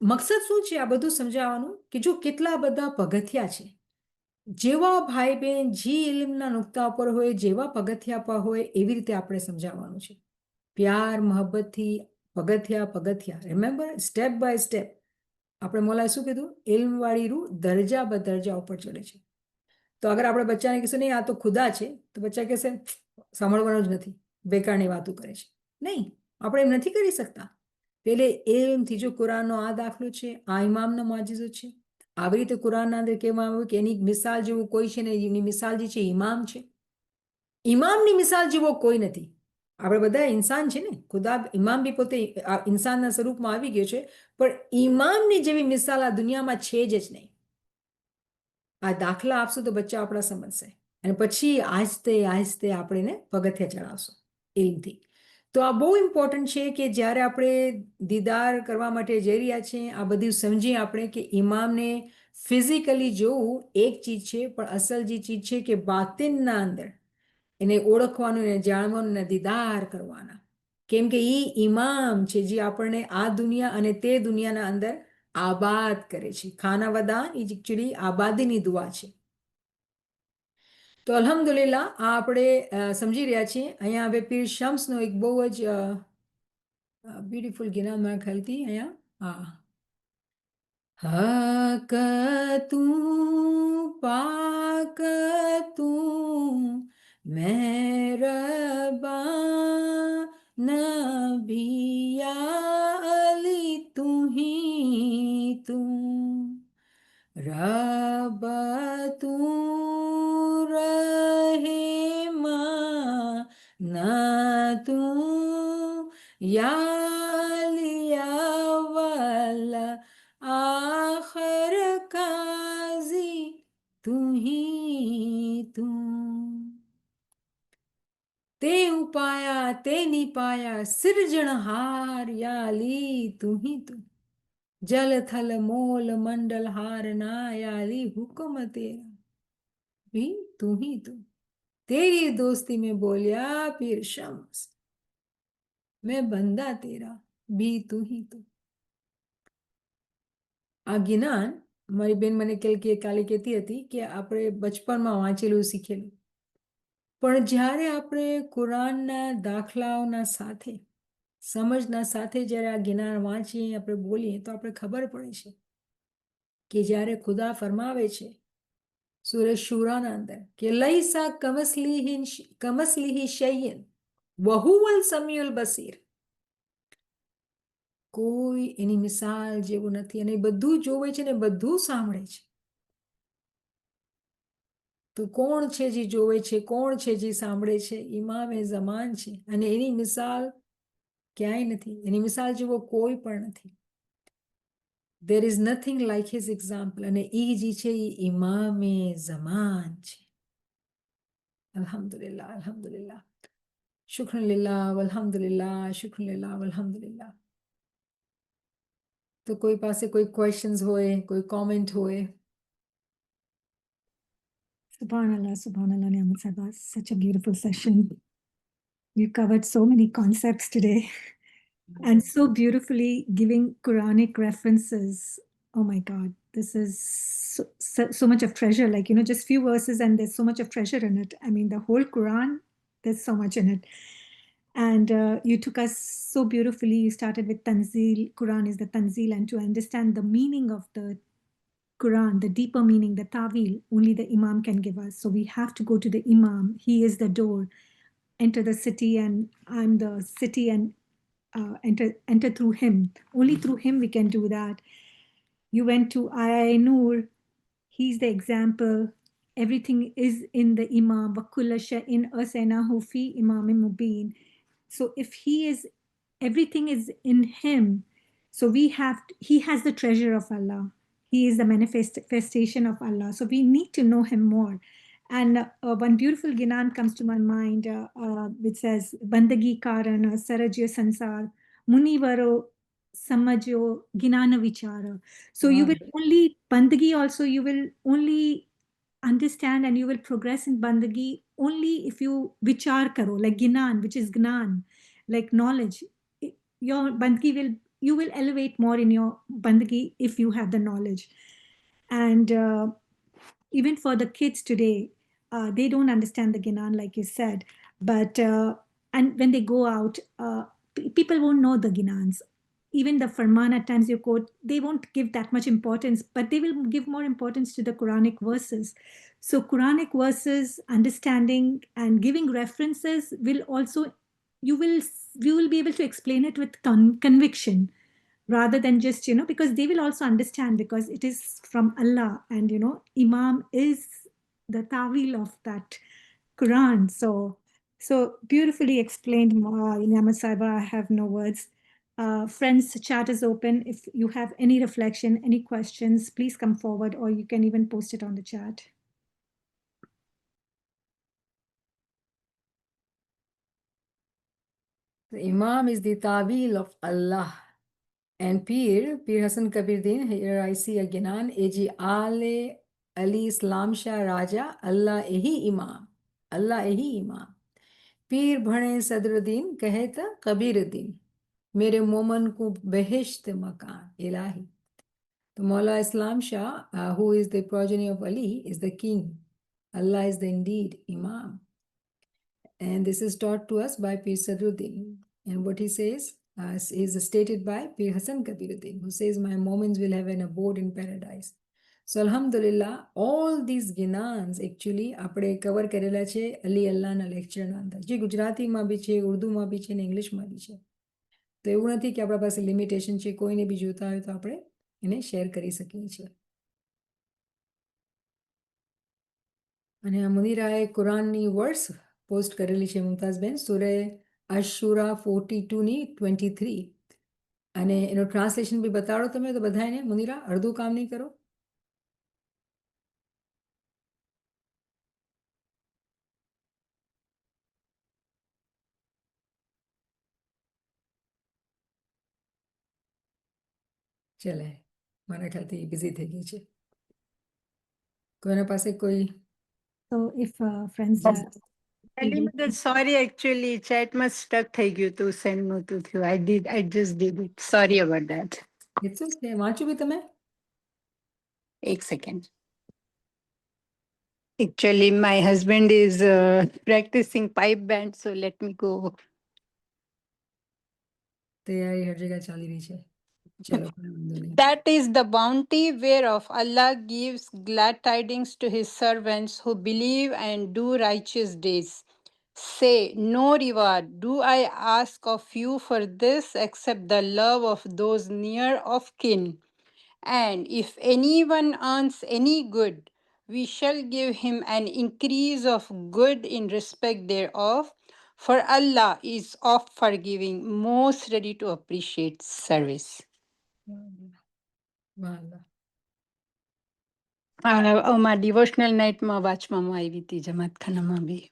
મકસદ શું છે આ બધું સમજાવવાનું કે જો કેટલા બધા પગથિયા છે, જેવા ભાઈ બહેન જે ઇલ્મના નુક્તા પર હોય, જેવા પગથિયા પર હોય એવી રીતે આપણે સમજાવવાનું છે. પ્યાર મોહબ્બતથી પગથિયા પગથિયા, રિમેમ્બર, સ્ટેપ બાય સ્ટેપ. આપણે મોલાએ શું કીધું? ઇલ્મવાળી રૂહ દરજા બદરજા ઉપર ચડે છે. તો અગર આપણે બચ્ચાને કહીશું નહીં આ તો ખુદા છે, તો બચ્ચા કહેશે સાંભળવાનું જ નથી, બેકારની વાતો કરે છે. નહીં, આપણે એમ નથી કરી શકતા. પેલે એમથી જો કુરાનનો આ દાખલો છે, આ ઇમામનો મોજીઝો છે. આવી રીતે કુરાનના અંદર કહેવામાં આવ્યું કે એની મિસાલ જેવું કોઈ છે ને, એની મિસાલ જે છે ઇમામ છે. ઇમામની મિસાલ જેવો કોઈ નથી. આપણે બધા ઇન્સાન છે ને, ખુદા ઇમામ બી પોતે ઇન્સાનના સ્વરૂપમાં આવી ગયો છે, પણ ઇમામની જેવી મિસાલ આ દુનિયામાં છે જ નહીં. આ દાખલા આપશું તો બચ્ચા આપણા સમજશે અને પછી આસ્તે આસ્તે આપણે એને પગથિયા ચડાવશું એમથી. તો આ બહુ ઇમ્પોર્ટન્ટ છે કે જ્યારે આપણે દીદાર કરવા માટે જઈ રહ્યા છીએ આ બધું સમજીએ આપણે કે ઇમામને ફિઝિકલી જોવું એક ચીજ છે, પણ અસલ જે ચીજ છે કે બાતિનના અંદર એને ઓળખવાનું, એને જાણવાનું, એને દીદાર કરવાના. કેમ કે એ ઇમામ છે જે આપણને આ દુનિયા અને તે દુનિયાના અંદર આબાદ કરે છે. ખાના વદાન એ એકચ્યુઅલી આબાદીની દુઆ છે. તો અલ્હમ્દુલિલ્લાહ આ આપણે સમજી રહ્યા છીએ. અહીંયા હવે પીર શમ્સનો એક બહુ જ બ્યુટીફુલ ગીના મારા ખ્યાલથી અહીંયા હક તું પાક તું મહેરબાન નબિયા અલી તું હી તું રબ તું રહેમાન તું યા લિયા વલા આખર કાઝી તું હી તું. તે ઉપાયા તે નિપાયા સિરજણહાર યા અલી તું હી તું. जल थल मोल मंडल हार नायाली हुक्म तेरा भी तू ही तू. तेरी दोस्ती में बोलिया पीर शम्स मैं बंदा तेरा भी तू ही तू. આ જ્ઞાન મારી બેન મને કાલે કહેતી હતી કે આપણે બચપણમાં વાંચેલું શીખેલું, પણ જ્યારે આપણે કુરાનના દાખલાઓના સાથે સમજના સાથે જ્યારે આ જ્ઞાન વાંચીએ આપણે બોલીએ તો આપણે ખબર પડે છે કે જ્યારે ખુદા ફરમાવે છે સૂરજ શુરાના અંદર કે લૈસા કમસલીહી શૈયન વહુવલ સમીઉલ બસીર, કોઈ એની મિસાલ જેવું નથી અને બધું જોવે છે ને બધું સાંભળે છે. તો કોણ છે જે જોવે છે, કોણ છે જે સાંભળે છે? ઇમામે ઝમાન છે અને એની મિસાલ ક્યાંય નથી, એની મિસાલ જેવો કોઈ પણ નથી. There is nothing like his example. અને એ જે છે એ ઇમામે ઝમાન છે. અલ્હમ્દુલિલ્લાહ, અલ્હમ્દુલિલ્લાહ, શુક્રલિલ્લાહ, અલ્હમ્દુલિલ્લાહ, શુક્રલિલ્લાહ, અલ્હમ્દુલિલ્લાહ. તો કોઈ પાસે કોઈ ક્વેશ્ચન્સ હોય, કોઈ કોમેન્ટ હોય? Subhanallah, Ni'mat Sahaba. Such a beautiful session. You covered so many concepts today and so beautifully giving Quranic references. Oh my God, this is so much of treasure. Like, just few verses and there's so much of treasure in it. I mean, the whole Quran, there's so much in it. And you took us so beautifully. You started with Tanzil. Quran is the Tanzil. And to understand the meaning of the Quran, the deeper meaning, the tawil, only the Imam can give us. So we have to go to the Imam. He is the door. Enter the city, and I'm the city, and enter through him. Only through him we can do that. You went to Ayai Noor. He's the example. Everything is in the Imam. Wakulla shay'in asaynahu fi imamin mubin. So if he is, everything is in him. So he has the treasure of Allah. He is the manifestation of Allah. So we need to know him more. And one beautiful Ginan comes to my mind, which says, Bandagi Karana, Sarajya Sansar, Munivaro Samajyo Ginana Vichara. So you will only, Bandagi also, you will only understand and you will progress in Bandagi only if you vichar karo, like Ginan, which is Gnan, like knowledge. Your Bandagi you will elevate more in your Bandagi if you have the knowledge. And even for the kids today, they don't understand the Ginan, like you said. But and when they go out, people won't know the Ginans. Even the Farman at times you quote, they won't give that much importance, but they will give more importance to the Quranic verses. So Quranic verses, understanding and giving references will also, you will be able to explain it with conviction rather than just, because they will also understand because it is from Allah, and, Imam is the tawil of that Quran. So beautifully explained, Ni'mat Sahaba. I have no words. Friends, chat is open. If you have any reflection, any questions, please come forward, or you can even post it on the chat. The Imam is the Tawil of Allah. And Pir Hassan Kabiruddin, here I see a Ginan, Eji Ale Ali Islam Shah Raja, Allah Ehi Imam. Allah Ehi Imam. Pir Bhane Sadruddin, Kaheta Kabiruddin. Mere Moman ko Behesht Makan, Ilahi. The Maula Islam Shah, who is the progeny of Ali, is the king. Allah is the indeed Imam. And this is taught to us by Pir Sadruddin. And what he says is stated by Pir Hassan Kabiruddin, who says, my moments will have an abode in paradise. So Alhamdulillah, all these Ginans actually આપણે કવર કરેલા છે અલી અલ્લાહના લેક્ચરના અંદર, જે ગુજરાતીમાં બી છે, ઉર્દુમાં બી છે ને ઇંગ્લિશમાં બી છે. તો એવું નથી કે આપણા પાસે લિમિટેશન છે, કોઈને બી જોતા હોય તો આપણે એને શેર કરી શકીએ છીએ. અને આ મુનિરાએ કુરાનની વર્સ પોસ્ટ કરેલી છે મુમતાઝબેન, સુરે અશુરા 42ની 23. અને એનો ટ્રાન્સલેશન બી બતાડો તમે તો બધાને. મુનિરા, અડધું કામ નહીં કરો? ચલે, મારા ખ્યાલથી બિઝી થઈ ગઈ છે. કોઈના પાસે કોઈ? So if friends sorry, actually, chat must stuck થઈ ગયું તું, send નહોતું થયું. I just did it. Sorry about that. It's okay. વાંચું બી તમે? એક second. Actually, my husband is practicing pipe band, so let me go. તૈયારી હર જગ્યા ચાલી રહી છે. ચલો કોઈ વાંધો નહીં. That is the bounty whereof Allah gives glad tidings to his servants who believe and do righteous deeds. Say, no reward do I ask of you for this except the love of those near of kin. And if anyone earns any good, we shall give him an increase of good in respect thereof. For Allah is of forgiving, most ready to appreciate service. વાહ. અમારા ડિવોશનલ નાઇટમાં વાંચવામાં આવી હતી જમાતખાનામાં બી.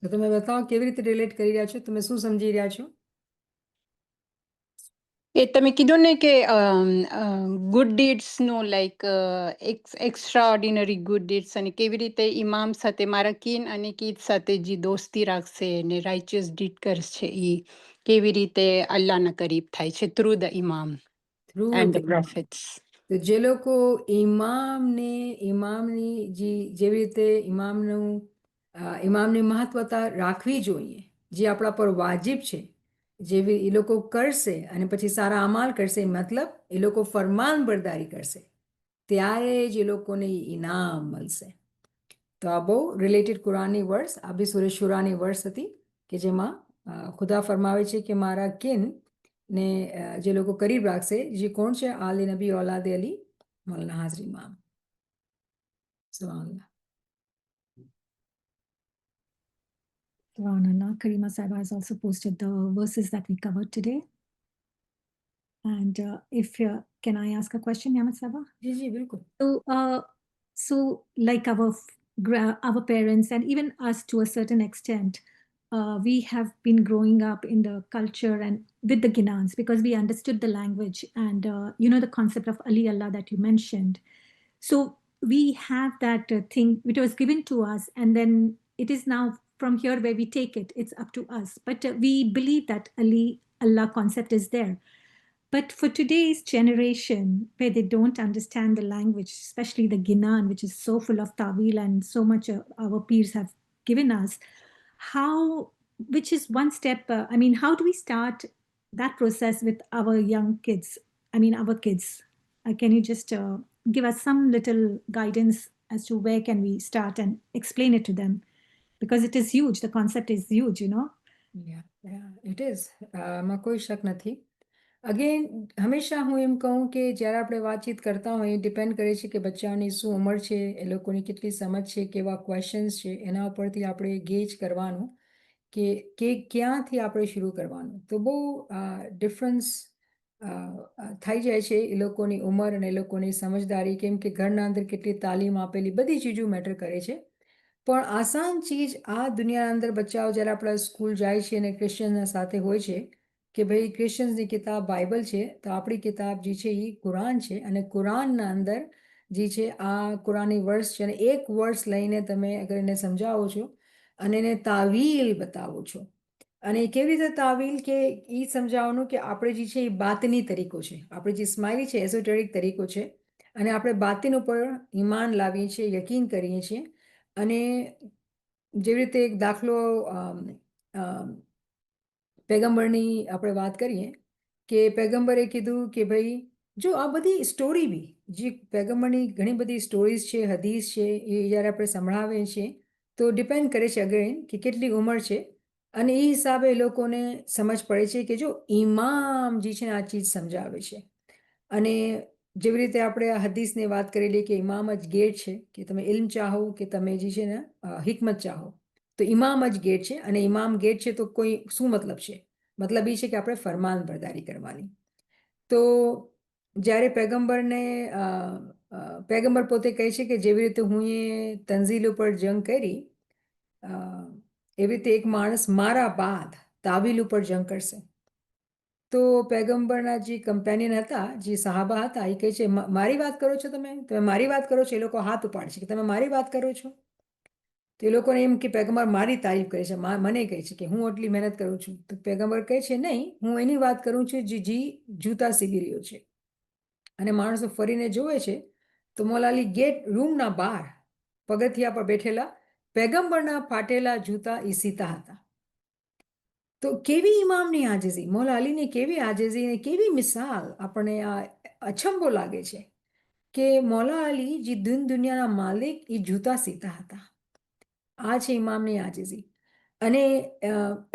તો તમે બતાવો કેવી રીતે રિલેટ કરી રહ્યા છો, તમે શું સમજી રહ્યા છો? એ તમે કીધું ને કે ગુડ ડીડ્સનું like extraordinary good deeds અને કેવી રીતે ઇમામ સાથે મારા કીન અને કીદ સાથે જે દોસ્તી રાખશે અને રાઇચિયસ ડીડ કરશે એ કેવી રીતે અલ્લાહના કરીબ થાય છે through the Imam through and the profits. તો જે લોકો ઇમામની જેવી રીતે ઇમામની મહત્વતા રાખવી જોઈએ, જે આપણા પર વાજિબ છે, જેવી એ લોકો કરશે અને પછી સારા અમાલ કરશે, મતલબ એ લોકો ફરમાન બરદારી કરશે, ત્યારે જ એ લોકોને ઇનામ મળશે. તો આ બહુ રિલેટેડ કુરાનની વર્સ, આ બી સૂરહ શુરાની વર્સ હતી કે જેમાં ખુદા ફરમાવે છે કે મારા કિન ને જે લોકો કરીબ રાખશે, જે કોણ છે? આલી નબી ઓલાદ અલી મૌલાના હાજર ઇમામ. સુબહાનલ્લાહ. Subhanallah. Karima Saiba has also posted the verses that we covered today. And if can I ask a question, Yamat Saiba? જી જી બિલકુલ. So like our parents and even us to a certain extent, we have been growing up in the culture and with the Ginans because we understood the language and the concept of Ali Allah that you mentioned. So we have that thing which was given to us, and then it is now from here where we take it. It's up to us. But we believe that Ali Allah concept is there. But for today's generation, where they don't understand the language, especially the Ginan, which is so full of tawil and so much our peers have given us, which is one step, how do we start that process with our young kids? Our kids. Can you just give us some little guidance as to where can we start and explain it to them? Because it is huge. The concept is huge, Yeah, it is. માં કોઈ શક નથી. અગેન હંમેશા હું એમ કહું કે જ્યારે આપણે વાતચીત કરતા હોઈએ, ડિપેન્ડ કરે છે કે બચ્ચાની શું ઉંમર છે, એ લોકોની કેટલી સમજ છે, કેવા ક્વેશ્ચન્સ છે, એના ઉપરથી આપણે ગેજ કરવાનું કે ક્યાંથી આપણે શરૂ કરવાનું. તો બહુ ડિફરન્સ થઈ જાય છે એ લોકોની ઉંમર અને એ લોકોની સમજદારી, કેમ કે ઘરના અંદર કેટલી તાલીમ આપેલી, બધી ચીજો મેટર કરે છે. પણ આસાન ચીજ આ દુનિયાના અંદર બચ્ચાઓ જ્યારે આપણા સ્કૂલ જાય છે અને ક્રિશ્ચનના સાથે હોય છે કે ભાઈ ક્રિશ્ચન્સની કિતાબ બાઇબલ છે, તો આપણી કિતાબ જે છે એ કુરાન છે, અને કુરાનના અંદર જે છે આ કુરાનની વર્સ છે, અને એક વર્સ લઈને તમે અગર એને સમજાવો છો અને એને તાવીલ બતાવો છો, અને કેવી રીતે તાવીલ કે એ સમજાવવાનું કે આપણે જે છે એ બાતની તરીકો છે, આપણે જે સ્માઇલી છે એઝોટેરિક તરીકો છે, અને આપણે બાતિન ઉપર ઈમાન લાવીએ છીએ, યકીન કરીએ છીએ. અને જેવી રીતે એક દાખલો પેગમ્બરની આપણે વાત કરીએ કે પેગમ્બરે કીધું કે ભાઈ જો આ બધી સ્ટોરી બી જે પેગમ્બરની ઘણી બધી સ્ટોરીઝ છે, હદીસ છે, એ જ્યારે આપણે સંભળાવીએ છીએ તો ડિપેન્ડ કરે છે અગેન કે કેટલી ઉંમર છે, અને એ હિસાબે એ લોકોને સમજ પડે છે કે જો ઇમામ જે છે ને આ ચીજ સમજાવે છે. અને જેવી રીતે આપણે આ હદીસની વાત કરેલી કે ઇમામ જ ગેટ છે, કે તમે ઇલ્મ ચાહો કે તમે જે છે ને હિકમત ચાહો, તો ઇમામ જ ગેટ છે, અને ઇમામ ગેટ છે તો કોઈ શું મતલબ છે? મતલબ એ છે કે આપણે ફરમાન બરદારી કરવાની. તો જ્યારે પેગમ્બર પોતે કહે છે કે જેવી રીતે હું એ તંઝીલ ઉપર જંગ કરી, એવી રીતે એક માણસ મારા બાદ તાવીલ ઉપર જંગ કરશે. તો પેગમ્બરના જે કમ્પેનિયન હતા, જે સહાબા હતા, એ કહે છે મારી વાત કરો છો, તમે મારી વાત કરો છો? એ લોકો હાથ ઉપાડશે કે તમે મારી વાત કરો છો? તો એ લોકોને એમ કે પેગમ્બર મારી તારીફ કરે છે, મને કહે છે કે હું આટલી મહેનત કરું છું. તો પેગમ્બર કહે છે નહીં, હું એની વાત કરું છું જે જૂતા સીવી રહ્યો છે. અને માણસો ફરીને જોવે છે તો મોલાલી ગેટ રૂમના બહાર પગથિયા પર બેઠેલા પેગમ્બરના ફાટેલા જૂતા એ સીતા હતા. તો કેવી ઇમામની આજીઝી, મૌલા અલીની કેવી આજીઝી અને કેવી મિસાલ આપણને આ અચંબો લાગે છે કે મૌલા અલી જે દુનિયાના માલિક એ જૂતા સીતા હતા. આ છે ઇમામની આજીઝી. અને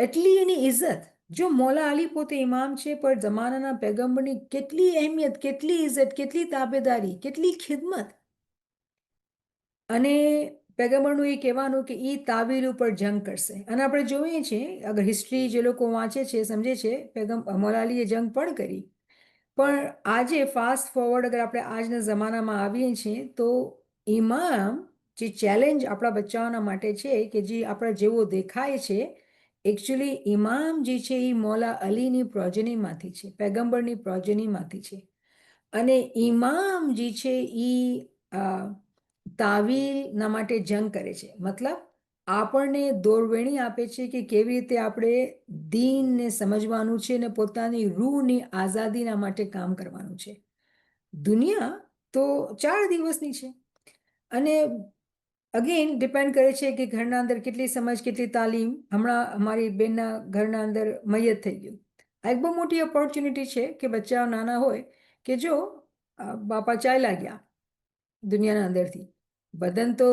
એટલી એની ઇજ્જત, જો મૌલા અલી પોતે ઇમામ છે પણ જમાનાના પૈગંબરની કેટલી અહેમિયત, કેટલી ઇજ્જત, કેટલી તાબેદારી, કેટલી ખિદમત. અને પૈગંબરનું એ કહેવાનું કે એ તાવીર ઉપર જંગ કરશે. અને આપણે જોઈએ છીએ, અગર હિસ્ટ્રી જે લોકો વાંચે છે સમજે છે, મૌલા અલીએ જંગ પણ કરી. પણ આજે ફાસ્ટ ફોરવર્ડ અગર આપણે આજના જમાનામાં આવીએ છીએ તો ઇમામ જે ચેલેન્જ આપણા બચ્ચાઓના માટે છે કે જે આપણા જેવો દેખાય છે, એકચ્યુઅલી ઇમામ જે છે એ મૌલા અલીની પ્રોજનીમાંથી છે, પૈગંબરની પ્રોજનીમાંથી છે. અને ઇમામ જે છે એ તાવીરના માટે જંગ કરે છે. મતલબ આપણને દોરવેણી આપે છે કે કેવી રીતે આપણે દીનને સમજવાનું છે ને પોતાની રૂહની આઝાદીના માટે કામ કરવાનું છે. દુનિયા તો 4 દિવસની છે. અને અગેન ડિપેન્ડ કરે છે કે ઘરના અંદર કેટલી સમજ, કેટલી તાલીમ. હમણાં અમારી બેનના ઘરના અંદર મૈયત થઈ ગયું. આ એક બહુ મોટી ઓપોર્ચ્યુનિટી છે કે બચ્ચાઓ નાના હોય કે જો બાપા ચાલ્યા ગયા દુનિયાના અંદરથી, બદન તો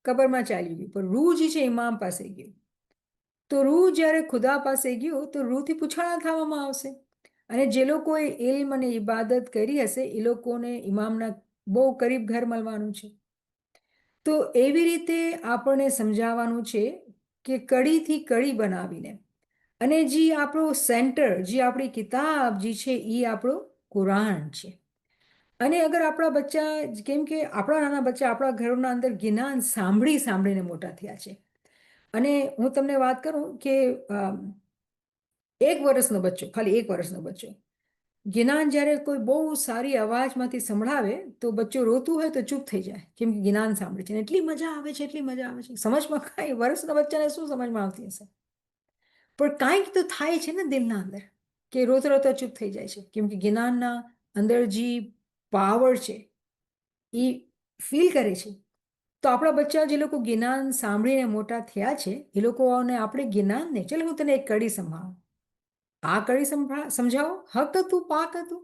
કબરમાં ચાલ્યું ગયું, પણ રૂહ જે છે ઇમામ પાસે ગયું. તો રૂહ જ્યારે ખુદા પાસે ગયું તો રૂહથી પૂછાણા થવામાં આવશે. અને જે લોકોએ ઇલ્મ અને ઇબાદત કરી હશે એ લોકોને ઇમામના બહુ કરીબ ઘર મળવાનું છે. તો એવી રીતે આપણને સમજાવવાનું છે કે કડીથી કડી બનાવીને. અને જે આપણું સેન્ટર, જે આપણી કિતાબ જે છે એ આપણું કુરાન છે. અને અગર આપણા બચ્ચા, કેમ કે આપણા નાના બચ્ચા આપણા ઘરોના અંદર જ્ઞાન સાંભળી સાંભળીને મોટા થયા છે. અને હું તમને વાત કરું કે 1 વર્ષનો બચ્ચો, ખાલી 1 વર્ષનો બચ્ચો જ્ઞાન જ્યારે કોઈ બહુ સારી અવાજમાંથી સંભળાવે તો બચ્ચો રોતું હોય તો ચૂપ થઈ જાય, કેમ કે જ્ઞાન સાંભળે છે. એટલી મજા આવે છે, એટલી મજા આવે છે. સમજમાં કાંઈ, વર્ષના બચ્ચાને શું સમજમાં આવતી હશે? પણ કાંઈક તો થાય છે ને દિલના અંદર કે રોતા રોતા ચૂપ થઈ જાય છે, કેમ કે જ્ઞાનના અંદર જે પાવર છે એ ફીલ કરે છે. તો આપણા બચ્ચા જે લોકો જ્ઞાન સાંભળીને મોટા થયા છે એ લોકોને આપણે જ્ઞાનને, ચલો હું તને એક કડી સંભળાવું, આ કડી સમજાવો, હક હતું, પાક હતું.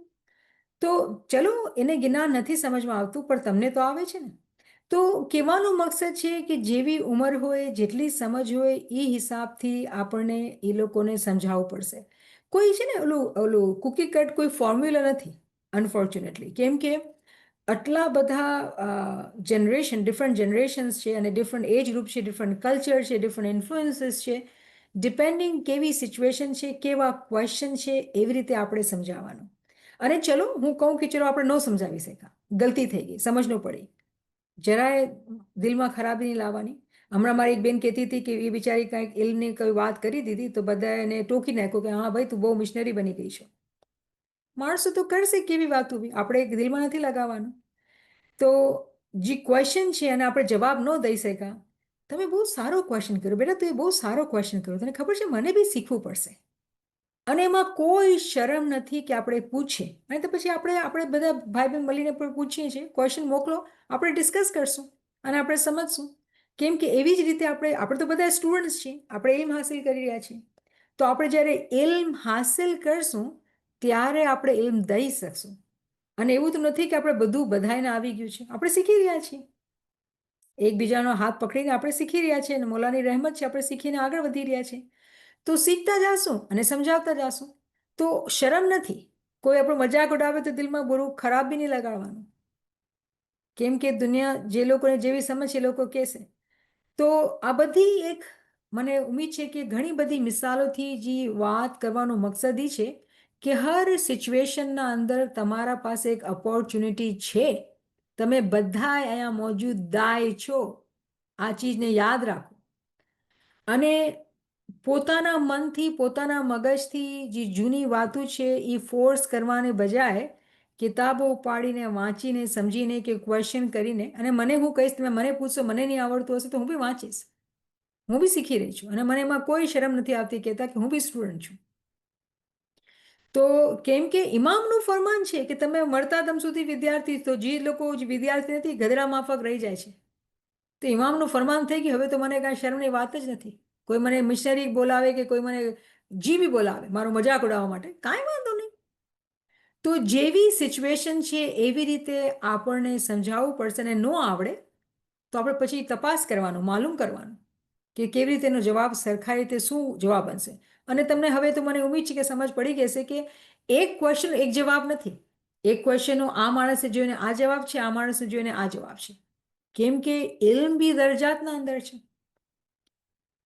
તો ચલો એને જ્ઞાન નથી સમજમાં આવતું પણ તમને તો આવે છે ને. તો કહેવાનો મકસદ છે કે જેવી ઉંમર હોય, જેટલી સમજ હોય એ હિસાબથી આપણને એ લોકોને સમજાવવું પડશે. કોઈ છે ને ઓલું ઓલું કૂકી કટ કોઈ ફોર્મ્યુલા નથી, અનફોર્ચ્યુનેટલી. કેમ કે આટલા બધા જનરેશન, ડિફરન્ટ જનરેશન્સ છે અને ડિફરન્ટ એજ ગ્રુપ છે, ડિફરન્ટ કલ્ચર છે, ડિફરન્ટ ઇન્ફ્લુઅન્સીસ છે. ડિપેન્ડિંગ કેવી સિચ્યુએશન છે, કેવા ક્વેશ્ચન છે, એવી રીતે આપણે સમજાવવાનું. અને ચલો હું કહું કે ચલો આપણે ન સમજાવી શક્યા, ગલતી થઈ ગઈ, સમજ ન પડી, જરાય દિલમાં ખરાબી નહીં લાવવાની. હમણાં મારી એક બેન કહેતી હતી કે એ બિચારી કાંઈક ઇલ્મની કોઈ વાત કરી દીધી તો બધા એને ટોકી નાખ્યું કે હા ભાઈ તું બહુ મિશનરી બની ગઈ છે. માણસો તો કરશે કેવી વાતો બી, આપણે દિલમાં નથી લગાવવાનું. તો જે ક્વેશ્ચન છે અને આપણે જવાબ ન દઈ શક્યા, તમે બહુ સારો ક્વેશ્ચન કર્યો બેટા, તું એ બહુ સારો ક્વેશ્ચન કર્યો, તને ખબર છે મને બી શીખવું પડશે. અને એમાં કોઈ શરમ નથી કે આપણે પૂછીએ. અને તો પછી આપણે બધા ભાઈ બહેન મળીને પણ પૂછીએ છીએ, ક્વેશ્ચન મોકલો, આપણે ડિસ્કસ કરશું અને આપણે સમજશું. કેમ કે એવી જ રીતે આપણે તો બધા સ્ટુડન્ટ્સ છીએ, આપણે ઇલ્મ હાસિલ કરી રહ્યા છીએ. તો આપણે જ્યારે ઇલ્મ હાસિલ કરશું ત્યારે આપણે ઇલ્મ દઈ શકશું. અને એવું તો નથી કે આપણે બધું બધાને આવી ગયું છે, આપણે શીખી રહ્યા છીએ. એકબીજાનો હાથ પકડીને આપણે શીખી રહ્યા છીએ અને મોલાની રહેમત છે, આપણે શીખીને આગળ વધી રહ્યા છીએ. તો શીખતા જાશું અને સમજાવતા જાશું. તો શરમ નથી. કોઈ આપણો મજાક ઉડાવે તો દિલમાં બુરું ખરાબ બી નહીં લગાડવાનું. કેમ કે દુનિયા જે લોકોને જેવી સમજ એ લોકો કહેશે. તો આ બધી એક મને ઉમ્મીદ છે કે ઘણી બધી મિસાલોથી જે વાત કરવાનો મકસદ એ છે કે હર સિચ્યુએશનના અંદર તમારા પાસે એક ઓપોર્ચ્યુનિટી છે. તમે બધા અહીંયા મોજૂદાય છો. આ ચીજને યાદ રાખો. અને પોતાના મનથી, પોતાના મગજથી જે જૂની વાતો છે એ ફોર્સ કરવાને બજાય કિતાબો ઉપાડીને, વાંચીને, સમજીને કે ક્વેશ્ચન કરીને. અને મને હું કહીશ, તમે મને પૂછશો, મને નહીં આવડતું હશે તો હું બી વાંચીશ, હું બી શીખી રહી છું. અને મને એમાં કોઈ શરમ નથી આવતી કહેતા કે હું બી સ્ટુડન્ટ છું. તો કેમ કે ઇમામનું ફરમાન છે કે તમે મળતા દમ સુધી વિદ્યાર્થી, તો જે લોકો વિદ્યાર્થી નથી ગધેડા માફક રહી જાય છે. તો ઇમામનું ફરમાન થઈ ગયું, હવે તો મને કાંઈ શરમની વાત જ નથી. કોઈ મને મિશનરી બોલાવે કે કોઈ મને જી બી બોલાવે મારો મજાક ઉડાવવા માટે, કાંઈ વાંધો નહીં. તો જેવી સિચ્યુએશન છે એવી રીતે આપણને સમજાવવું પડશે, અને ન આવડે તો આપણે પછી તપાસ કરવાનું, માલુમ કરવાનું કે કેવી રીતે એનો જવાબ સરખા રીતે શું જવાબ બનશે. અને તમને હવે તો મને ઉમ્મીદ છે કે સમજ પડી ગઈ હશે કે એક ક્વેશ્ચન એક જવાબ નથી. એક ક્વેશ્ચનનો આ માણસે જોઈને આ જવાબ છે, આ માણસે જોઈને આ જવાબ છે, કેમ કે ઇલ્મ બી દરજાતના અંદર છે.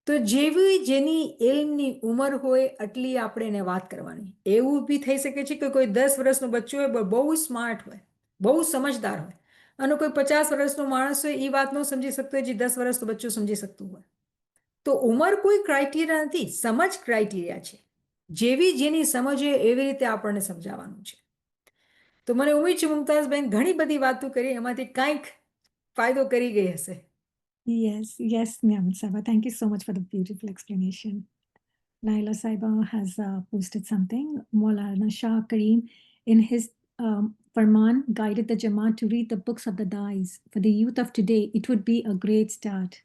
તો જેવી જેની ઇલ્મની ઉંમર હોય એટલી આપણે એને વાત કરવાની. એવું બી થઈ શકે છે કે કોઈ 10 વર્ષનું બચ્ચું હોય, બહુ સ્માર્ટ હોય, બહુ સમજદાર હોય, અને કોઈ 50 વર્ષનો માણસ હોય એ વાત ન સમજી શકતો હોય જે 10 વર્ષનું બચ્ચું સમજી શકતું હોય. તો ઉંમર કોઈ ક્રાઇટેરિયા નથી, સમજ ક્રાઇટેરિયા છે. જેવી જેની સમજ હોય એવી રીતે આપણને સમજાવવાનું છે. તો મને ઉમ્મીદ છે મુમતાઝબેન ઘણી બધી વાતો કરી, એમાંથી કાંઈક ફાયદો કરી ગઈ હશે. Yes, yes, Niyamat Saiba. Thank you so much for the beautiful explanation. Naila Saiba has posted something. Maulana Shah Kareem, in his Farman, guided the Jamaat to read the books of the Dais. For the youth of today, it would be a great start.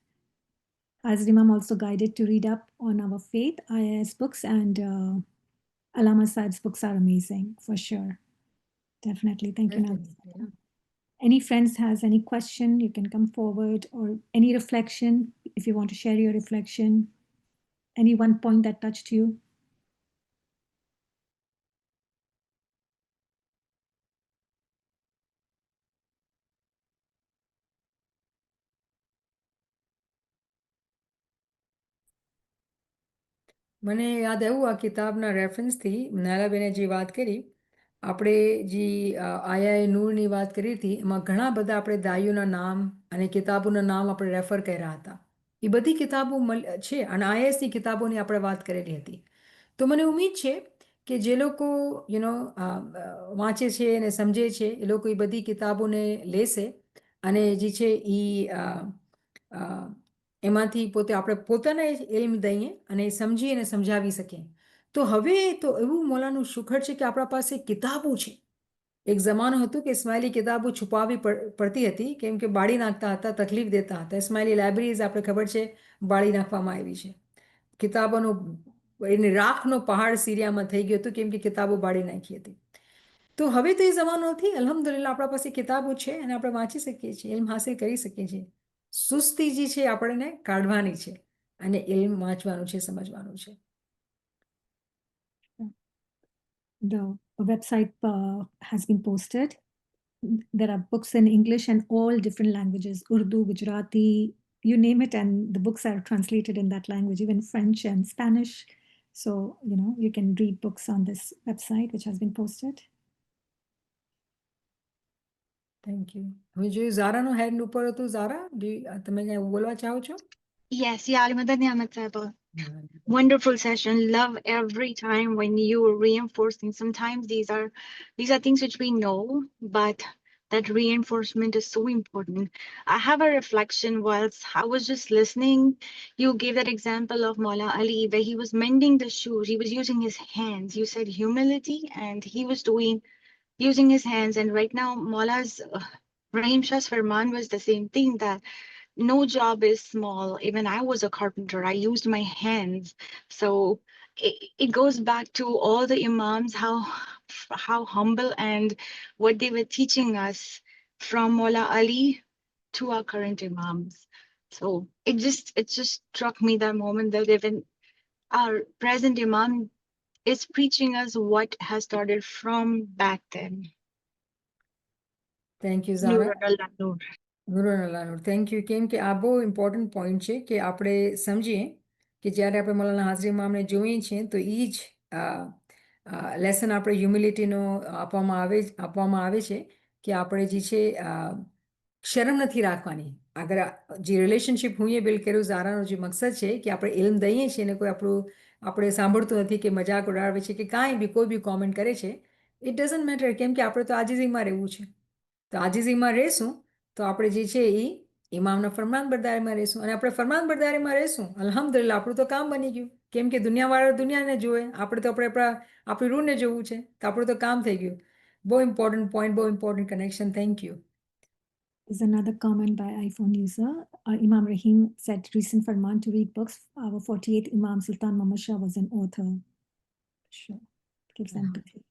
As Imam also guided to read up on our faith, IIS books and Alama Saib's books are amazing, for sure. Definitely. Thank you, Naila Saiba. Any friends has any question, you can come forward, or any reflection, if you want to share your reflection, any one point that touched you. મને યાદ આવ્યું આ કિતાબના રેફરન્સથી, નાયલાબેને જે વાત કરી, આપણે જે આયા નૂરની વાત કરી હતી, એમાં ઘણા બધા આપણે દાઈઓના નામ અને કિતાબોના નામ આપણે રેફર કર્યા હતા. એ બધી કિતાબો છે, અને આઈએસની કિતાબોની આપણે વાત કરેલી હતી. તો મને ઉમ્મીદ છે કે જે લોકો વાંચે છે અને સમજે છે એ લોકો એ બધી કિતાબોને લેશે, અને જે છે એ એમાંથી પોતે આપણે પોતાને ઇલ્મ દઈએ અને સમજી અને સમજાવી શકીએ. તો હવે તો એવું મોલાનું શુકર છે કે આપણા પાસે કિતાબો છે. એક જમાનો હતો કે ઇસ્માઇલી કિતાબો છુપાવવી પડતી હતી, કેમ કે બાળી નાખતા હતા, તકલીફ દેતા હતા. ઇસ્માઇલી લાઇબ્રેરીઝ આપણે ખબર છે બાળી નાખવામાં આવી છે. કિતાબોનો એની રાખનો પહાડ સિરિયામાં થઈ ગયો હતો, કેમ કે કિતાબો બાળી નાખી હતી. તો હવે તો એ જમાનો નથી. અલ્હમ્દુલિલ્લાહ આપણા પાસે કિતાબો છે અને આપણે વાંચી શકીએ છીએ, ઇલ્મ હાસિલ કરી શકીએ છીએ. સુસ્તી જે છે આપણને કાઢવાની છે અને ઇલ્મ વાંચવાનું છે, સમજવાનું છે. The website has been posted. There are books in English and all different languages, Urdu, Gujarati, you name it, and the books are translated in that language, even French and Spanish. So, you can read books on this website, which has been posted. Thank you. હવે જોયું ઝારાનું હેન્ડ ઉપર હતું. ઝારા, તમે કંઈ બોલવા ચાહો છો? Yes, yeah, Alimadan Niyamat Saiba. Wonderful session. Love every time when you are reinforcing. Sometimes these are things which we know, but that reinforcement is so important. I have a reflection whilst I was just listening. You gave that example of Maula Ali where he was mending the shoes. He was using his hands. You said humility, and he was using his hands. And right now, Maula's Rahim Shah's Farman was the same thing, that no job is small. Even I was a carpenter. I used my hands. So it goes back to all the imams, how humble and what they were teaching us from Maula Ali to our current imams. So it just struck me that moment that even our present imam is preaching us what has started from back then. Thank you Zara. Nur Allah Nur. Noor. Thank you. કેમ કે આ બહુ ઇમ્પોર્ટન્ટ પોઈન્ટ છે કે આપણે સમજીએ કે જ્યારે આપણે મૌલાના હાજરી ઇમામને જોઈએ છીએ તો એ જ લેસન આપણે હ્યુમિલિટીનો આપવામાં આવે છે કે આપણે જે છે શરમ નથી રાખવાની. અગર જે રિલેશનશિપ હું એ બિલ્ડ કર્યું, ઝારાનો જે મકસદ છે કે આપણે ઇલ્મ દઈએ છીએ ને કોઈ આપણે સાંભળતું નથી કે મજાક ઉડાવે છે કે કાંઈ બી કોઈ બી કોમેન્ટ કરે છે, ઇટ ડઝન્ટ મેટર. કેમ કે આપણે તો આજીજીમાં રહેવું છે. તો આજીજીમાં રહેશું તો આપણે જે છે એ ઇમામના ફરમાનબરદારીમાં રહેશું, અને આપણે ફરમાનબરદારીમાં રહેશું અલ્હમ્દુલિલ્લાહ આપણું તો કામ બની ગયું. કેમ કે દુનિયાવાળા દુનિયાને જોવે, આપણે તો આપણી રૂને જોવું છે, તો આપણું તો કામ થઈ ગયું. બહુ ઇમ્પોર્ટન્ટ પોઈન્ટ, બહુ important connection. Thank you. There's another comment by iPhone user. Imam Rahim said recent Farman to read books. Our 48th Imam Sultan Muhammad Shah was an author. Sure, gives Yeah. empathy.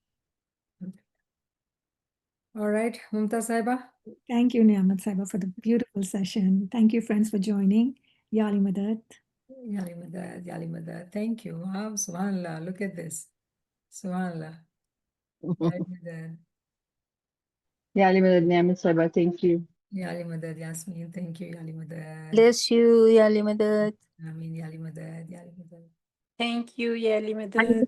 All right, Mumtaz Saiba. Thank you, Niamat Saiba, for the beautiful session. Thank you, friends, for joining. Yali Madad. Yali Madad, Yali Madad. Thank you. Wow, subhanallah. Look at this. Subhanallah. Yali Madad. Yali Madad Niamat Saiba, thank you. Yali Madad, Yasmin. Thank you, Yali Madad. Bless you, Yali Madad. Amin, Yali Madad, Yali Madad. Thank you, Yali Madad.